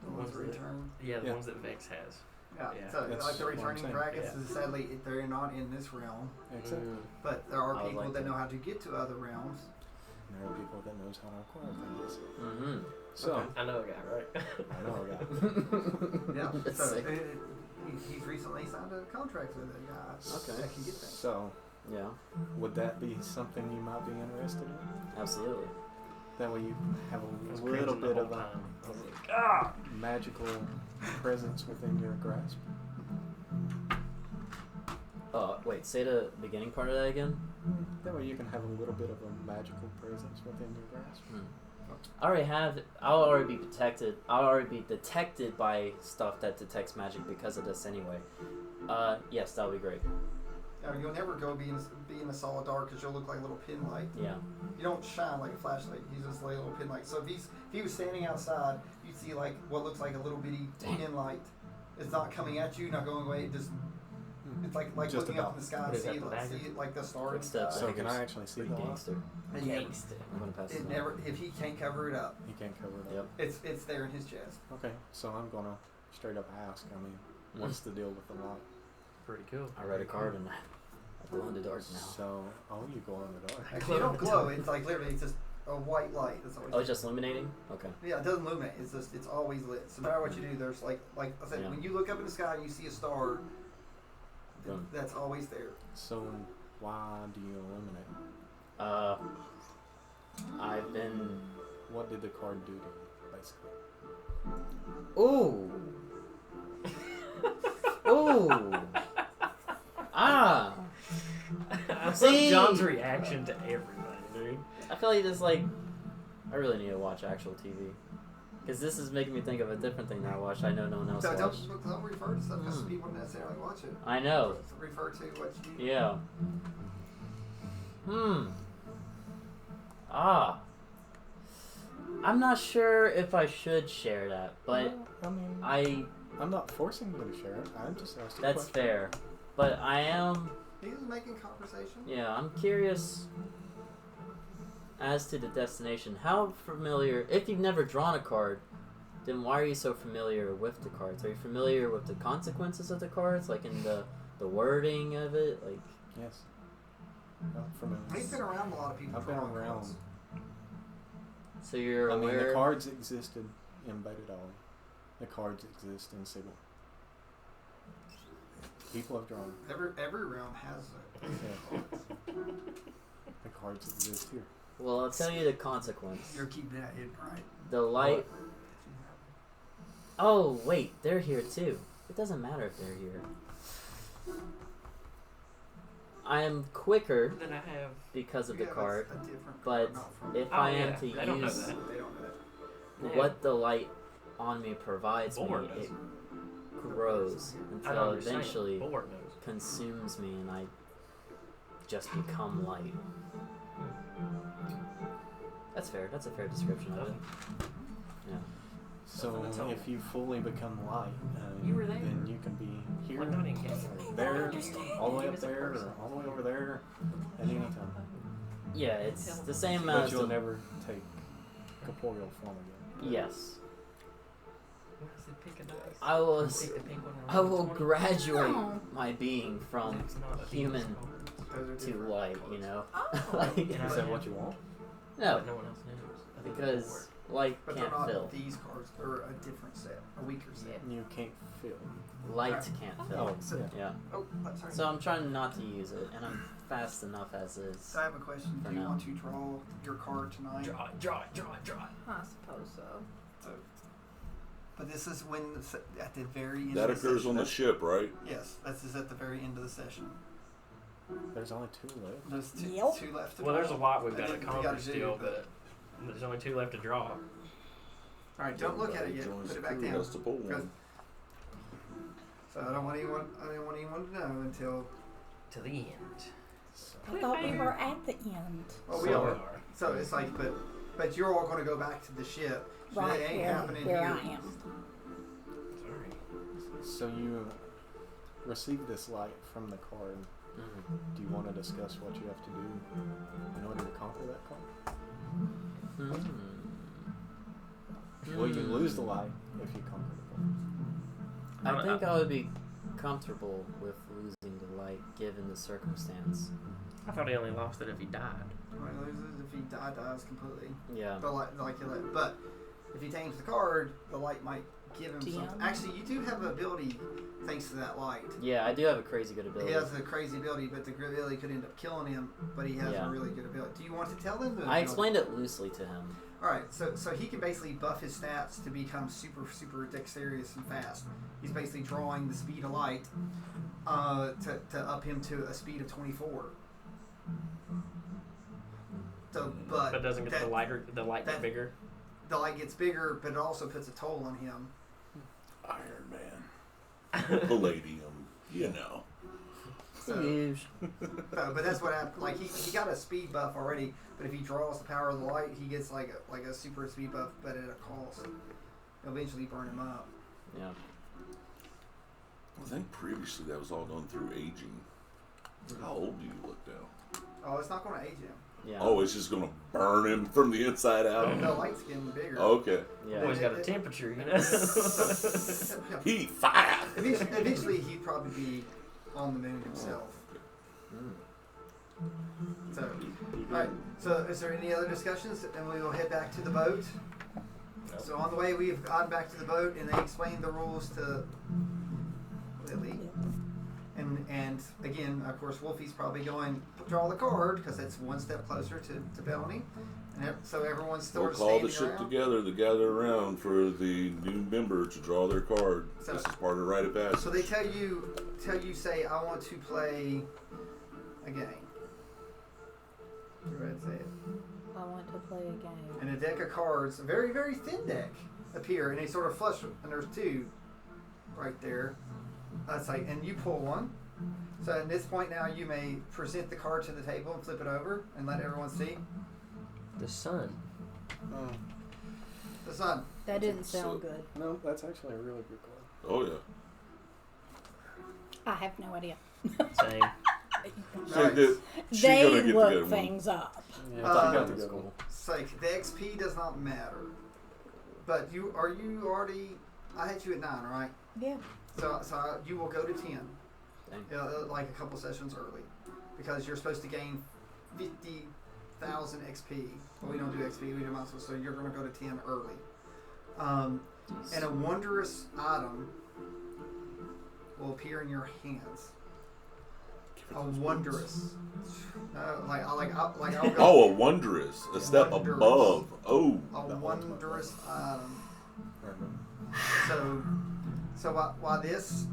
[SPEAKER 3] The ones
[SPEAKER 2] that-
[SPEAKER 3] return.
[SPEAKER 2] Yeah, the
[SPEAKER 6] Yeah.
[SPEAKER 2] ones that Vex has.
[SPEAKER 3] Yeah.
[SPEAKER 2] Yeah.
[SPEAKER 3] So,
[SPEAKER 6] That's
[SPEAKER 3] like the
[SPEAKER 6] what I'm
[SPEAKER 3] returning
[SPEAKER 6] saying.
[SPEAKER 3] dragons,
[SPEAKER 2] Yeah.
[SPEAKER 3] is sadly they're not in this realm,
[SPEAKER 6] Exactly.
[SPEAKER 3] but there are
[SPEAKER 5] I would
[SPEAKER 3] people
[SPEAKER 5] like
[SPEAKER 3] that
[SPEAKER 5] that.
[SPEAKER 3] know how to get to other realms.
[SPEAKER 6] And there are people that knows how to acquire things.
[SPEAKER 5] Mm-hmm.
[SPEAKER 6] So,
[SPEAKER 2] I know a guy, right?
[SPEAKER 6] I know a guy.
[SPEAKER 3] Yeah.
[SPEAKER 5] That's
[SPEAKER 3] So
[SPEAKER 5] sick.
[SPEAKER 3] he's recently signed a contract with a guy
[SPEAKER 5] Okay.
[SPEAKER 3] that can get things.
[SPEAKER 6] So,
[SPEAKER 5] Yeah,
[SPEAKER 6] would that be something you might be interested in?
[SPEAKER 5] absolutely.
[SPEAKER 6] That way you have
[SPEAKER 2] I was
[SPEAKER 6] a little
[SPEAKER 2] cringing the
[SPEAKER 6] bit
[SPEAKER 2] whole
[SPEAKER 6] of a
[SPEAKER 2] time. I was like, ah!
[SPEAKER 6] magical presence within your grasp.
[SPEAKER 5] Wait, say the beginning part of that again.
[SPEAKER 6] That way you can have a little bit of a magical presence within your grasp.
[SPEAKER 5] I'll already be protected. I'll already be detected by stuff that detects magic because of this anyway. Yes, that would be great.
[SPEAKER 3] You'll never go be in a solid dark because you'll look like a little pin light.
[SPEAKER 5] Yeah.
[SPEAKER 3] You don't shine like a flashlight. You just like a little pin light. So if he was standing outside, you'd see like what looks like a little bitty pin light. It's not coming at you, not going away. It's like
[SPEAKER 6] Just
[SPEAKER 3] looking
[SPEAKER 6] about.
[SPEAKER 3] up in the sky
[SPEAKER 2] What
[SPEAKER 3] and
[SPEAKER 2] is that,
[SPEAKER 3] see
[SPEAKER 2] the
[SPEAKER 3] it,
[SPEAKER 2] dagger?
[SPEAKER 3] see it like the star in the
[SPEAKER 5] It's the-
[SPEAKER 3] sky.
[SPEAKER 6] So can I actually see
[SPEAKER 5] Pretty
[SPEAKER 6] the light?
[SPEAKER 5] gangster.
[SPEAKER 3] And yeah,
[SPEAKER 5] I'm gonna pass
[SPEAKER 3] it
[SPEAKER 5] it
[SPEAKER 3] never if he can't cover it up,
[SPEAKER 6] He can't cover it
[SPEAKER 5] Yep.
[SPEAKER 6] up.
[SPEAKER 3] it's there in his chest.
[SPEAKER 6] Okay, so I'm gonna straight up ask. I mean, what's the deal with the light?
[SPEAKER 2] Pretty cool.
[SPEAKER 5] I read a card and I glow in the dark now.
[SPEAKER 6] So, you go in the dark.
[SPEAKER 3] Actually, you don't glow. It's like literally it's just a white light. That's always
[SPEAKER 5] Oh, it's just illuminating? Okay.
[SPEAKER 3] yeah, it doesn't illuminate. It's always lit. So no matter what you do, there's like I said,
[SPEAKER 5] Yeah.
[SPEAKER 3] when you look up in the sky and you see a star,
[SPEAKER 5] Boom.
[SPEAKER 3] that's always there.
[SPEAKER 6] So, why do you illuminate?
[SPEAKER 5] I've been.
[SPEAKER 6] What did the card do to you, basically?
[SPEAKER 5] Ooh. Ooh. Ah.
[SPEAKER 2] I love
[SPEAKER 5] See?
[SPEAKER 2] John's reaction to everybody, dude.
[SPEAKER 5] I feel like this I really need to watch actual TV. Because this is making me think of a different thing that I watched. I know no one else
[SPEAKER 3] So
[SPEAKER 5] watched.
[SPEAKER 3] don't refer to stuff because
[SPEAKER 5] Mm.
[SPEAKER 3] people don't necessarily watch it.
[SPEAKER 5] I know.
[SPEAKER 3] Just refer to what you.
[SPEAKER 5] Yeah. I'm not sure if I should share that, but
[SPEAKER 6] Well, I mean,
[SPEAKER 5] I.
[SPEAKER 6] I'm not forcing you to share it. I'm just asking.
[SPEAKER 5] That's fair. But I am.
[SPEAKER 3] He's making conversation.
[SPEAKER 5] Yeah, I'm curious as to the destination. How familiar, if you've never drawn a card, then why are you so familiar with the cards? Are you familiar with the consequences of the cards, like in the wording of it? Like,
[SPEAKER 6] Yes. Not familiar.
[SPEAKER 3] He's been around a lot of people.
[SPEAKER 6] I've been
[SPEAKER 3] drawing
[SPEAKER 6] around.
[SPEAKER 3] cards.
[SPEAKER 5] so you're
[SPEAKER 6] I mean,
[SPEAKER 5] aware.
[SPEAKER 6] the cards existed in Thetadolyon. The cards exist in Sigil. People have drawn.
[SPEAKER 3] Every realm has it.
[SPEAKER 6] Yeah. The cards exist here.
[SPEAKER 5] Well, I'll tell you the consequence.
[SPEAKER 3] You're keeping that hidden, right?
[SPEAKER 5] The light. Oh, wait, they're here too. It doesn't matter if they're here. I am quicker
[SPEAKER 2] Then I have.
[SPEAKER 5] because of the
[SPEAKER 3] Yeah,
[SPEAKER 5] cart,
[SPEAKER 3] that's a different
[SPEAKER 5] but
[SPEAKER 3] card, not from-
[SPEAKER 5] if
[SPEAKER 2] Oh,
[SPEAKER 5] I
[SPEAKER 2] yeah,
[SPEAKER 5] am to
[SPEAKER 2] they don't know
[SPEAKER 5] use
[SPEAKER 2] that.
[SPEAKER 3] They don't know that.
[SPEAKER 5] what the light on me provides me,
[SPEAKER 2] Board does.
[SPEAKER 5] it grows
[SPEAKER 2] I don't
[SPEAKER 5] until
[SPEAKER 2] understand.
[SPEAKER 5] eventually
[SPEAKER 2] Board knows.
[SPEAKER 5] consumes me and I just become light. That's fair. That's a fair description of it. Yeah.
[SPEAKER 6] So
[SPEAKER 2] That's all.
[SPEAKER 6] if you fully become light,
[SPEAKER 2] You were there.
[SPEAKER 6] then you can be here,
[SPEAKER 2] Like, not in game.
[SPEAKER 6] there, all the way up there, or all the way over there at any time.
[SPEAKER 5] Yeah, it's the same
[SPEAKER 6] But
[SPEAKER 5] as
[SPEAKER 6] you'll
[SPEAKER 5] the,
[SPEAKER 6] never take corporeal form again.
[SPEAKER 5] yes.
[SPEAKER 2] What is it, pick a dice?
[SPEAKER 5] I will.
[SPEAKER 2] Pick the pink one and
[SPEAKER 5] I
[SPEAKER 2] roll
[SPEAKER 5] will
[SPEAKER 2] 20.
[SPEAKER 5] graduate
[SPEAKER 7] Oh.
[SPEAKER 5] my being from
[SPEAKER 2] That's not a
[SPEAKER 5] human
[SPEAKER 2] demon card.
[SPEAKER 3] Those are
[SPEAKER 5] to
[SPEAKER 3] different
[SPEAKER 5] light.
[SPEAKER 3] cards.
[SPEAKER 5] You know.
[SPEAKER 7] Oh.
[SPEAKER 5] Like,
[SPEAKER 2] You know,
[SPEAKER 6] Is that what you want?
[SPEAKER 5] no,
[SPEAKER 2] But no one else knows. I think
[SPEAKER 5] because
[SPEAKER 2] it's
[SPEAKER 5] light
[SPEAKER 3] But they're
[SPEAKER 5] can't
[SPEAKER 3] not
[SPEAKER 5] fill.
[SPEAKER 3] these cards. They're a different set, a weaker set.
[SPEAKER 6] You can't feel.
[SPEAKER 5] Light
[SPEAKER 3] Right.
[SPEAKER 5] can't fill.
[SPEAKER 6] Oh, yeah.
[SPEAKER 5] Yeah.
[SPEAKER 3] Oh, I'm sorry.
[SPEAKER 5] So I'm trying not to use it, and I'm fast enough as is.
[SPEAKER 3] So I have a question.
[SPEAKER 5] For
[SPEAKER 3] Do you
[SPEAKER 5] now.
[SPEAKER 3] want to draw your card tonight?
[SPEAKER 2] Draw it, draw it, draw it, draw it.
[SPEAKER 7] I suppose so.
[SPEAKER 3] But this is when at the very end.
[SPEAKER 1] That
[SPEAKER 3] of the
[SPEAKER 1] occurs
[SPEAKER 3] session.
[SPEAKER 1] on the ship, right?
[SPEAKER 3] Yes, this is at the very end of the session.
[SPEAKER 6] There's only 2 left.
[SPEAKER 3] There's two,
[SPEAKER 7] Yep.
[SPEAKER 3] two left to
[SPEAKER 2] Well,
[SPEAKER 3] draw.
[SPEAKER 2] there's a lot we've
[SPEAKER 3] I
[SPEAKER 2] got to
[SPEAKER 3] think we gotta
[SPEAKER 2] accomplish
[SPEAKER 3] do,
[SPEAKER 2] still,
[SPEAKER 3] but-
[SPEAKER 2] but there's only 2 left to draw.
[SPEAKER 3] All right, don't look at it yet.
[SPEAKER 1] Joins
[SPEAKER 3] Put
[SPEAKER 1] the
[SPEAKER 3] it back
[SPEAKER 1] crew,
[SPEAKER 3] down.
[SPEAKER 1] has to pull one.
[SPEAKER 3] Good. So I don't want anyone. I don't want anyone to know until.
[SPEAKER 2] To the end.
[SPEAKER 7] I thought we were at the end.
[SPEAKER 3] Well, we
[SPEAKER 2] So
[SPEAKER 3] are. So it's like, but you're all going to go back to the ship. So
[SPEAKER 7] Right
[SPEAKER 3] that ain't
[SPEAKER 7] here,
[SPEAKER 3] happening
[SPEAKER 7] where
[SPEAKER 3] here.
[SPEAKER 7] I am.
[SPEAKER 2] Sorry.
[SPEAKER 6] So you receive this light from the card.
[SPEAKER 5] Mhm.
[SPEAKER 6] Do you want to discuss what you have to do in order to conquer that card? Well, you lose the light if you conquer the card.
[SPEAKER 5] I think I would be comfortable with losing the light given the circumstance.
[SPEAKER 2] I thought he only lost it if he died.
[SPEAKER 3] Well, he loses if he dies completely.
[SPEAKER 5] Yeah.
[SPEAKER 3] The light, but if he tames the card, the light might give him
[SPEAKER 7] TM?
[SPEAKER 3] something. Actually, you do have an ability thanks to that light.
[SPEAKER 5] Yeah, I do have a crazy good ability.
[SPEAKER 3] He has a crazy ability, but the ability could end up killing him. But he has
[SPEAKER 5] Yeah.
[SPEAKER 3] a really good ability. Do you want to tell them?
[SPEAKER 5] I explained it loosely to him.
[SPEAKER 3] All right, so he can basically buff his stats to become super dexterous and fast. He's basically drawing the speed of light to up him to a speed of 24. So, but
[SPEAKER 2] But doesn't get
[SPEAKER 3] that-
[SPEAKER 2] the light get
[SPEAKER 3] that-
[SPEAKER 2] bigger?
[SPEAKER 3] the light gets bigger, but it also puts a toll on him.
[SPEAKER 1] Iron Man. Palladium. You know.
[SPEAKER 3] So, but that's what happened. Like he got a speed buff already, but if he draws the power of the light, he gets like a super speed buff, but at a cost. It'll eventually burn him up.
[SPEAKER 5] Yeah.
[SPEAKER 1] I think previously that was all done through aging. How old do you look now?
[SPEAKER 3] Oh, it's not going to age him.
[SPEAKER 5] Yeah.
[SPEAKER 1] Oh, it's just going to burn him from the inside out?
[SPEAKER 3] The light's getting bigger.
[SPEAKER 1] Okay.
[SPEAKER 5] Yeah.
[SPEAKER 2] Boy's got a temperature, you know?
[SPEAKER 1] Heat, fire!
[SPEAKER 3] Eventually, he'd probably be on the moon himself.
[SPEAKER 5] Mm.
[SPEAKER 3] So, all right. So, is there any other discussions? And we will head back to the boat. So on the way, we've gotten back to the boat, and they explained the rules to Lily. And again, of course, Wolfie's probably going to draw the card because it's one step closer to Bellamy. And so everyone's sort
[SPEAKER 1] We'll
[SPEAKER 3] of
[SPEAKER 1] call the
[SPEAKER 3] standing
[SPEAKER 1] ship
[SPEAKER 3] around.
[SPEAKER 1] together to gather around for the new member to draw their card.
[SPEAKER 3] So-
[SPEAKER 1] This is part of the rite of passage.
[SPEAKER 3] So they tell you, say, I want to play a game. Go ahead and say it.
[SPEAKER 7] I want to play a game.
[SPEAKER 3] And a deck of cards, a very, very thin deck, appear, and they sort of flush, and there's 2 right there. That's like, and you pull one. So at this point now, you may present the card to the table and flip it over and let everyone see.
[SPEAKER 2] The sun.
[SPEAKER 3] The sun.
[SPEAKER 7] That didn't sound good.
[SPEAKER 6] No, that's actually a really good card.
[SPEAKER 1] Oh, yeah.
[SPEAKER 7] I have no idea.
[SPEAKER 2] Same.
[SPEAKER 1] So
[SPEAKER 3] Right.
[SPEAKER 1] she gonna
[SPEAKER 7] They
[SPEAKER 1] get
[SPEAKER 7] look
[SPEAKER 1] together.
[SPEAKER 7] things up.
[SPEAKER 6] Yeah,
[SPEAKER 3] you
[SPEAKER 6] got
[SPEAKER 3] got
[SPEAKER 6] the
[SPEAKER 5] That's
[SPEAKER 6] good
[SPEAKER 5] cool.
[SPEAKER 6] one.
[SPEAKER 3] It's like the XP does not matter. But you already? I had you at 9, right?
[SPEAKER 7] Yeah.
[SPEAKER 3] So you will go to 10.
[SPEAKER 5] Dang.
[SPEAKER 3] Like a couple sessions early, because you're supposed to gain 50,000 XP. But we don't do XP, we do milestones, so you're going to go to 10 early. And a wondrous item will appear in your hands. A wondrous. I'll go.
[SPEAKER 1] Oh, a wondrous. A step
[SPEAKER 3] Wondrous.
[SPEAKER 1] above. Oh.
[SPEAKER 3] A wondrous item. So while this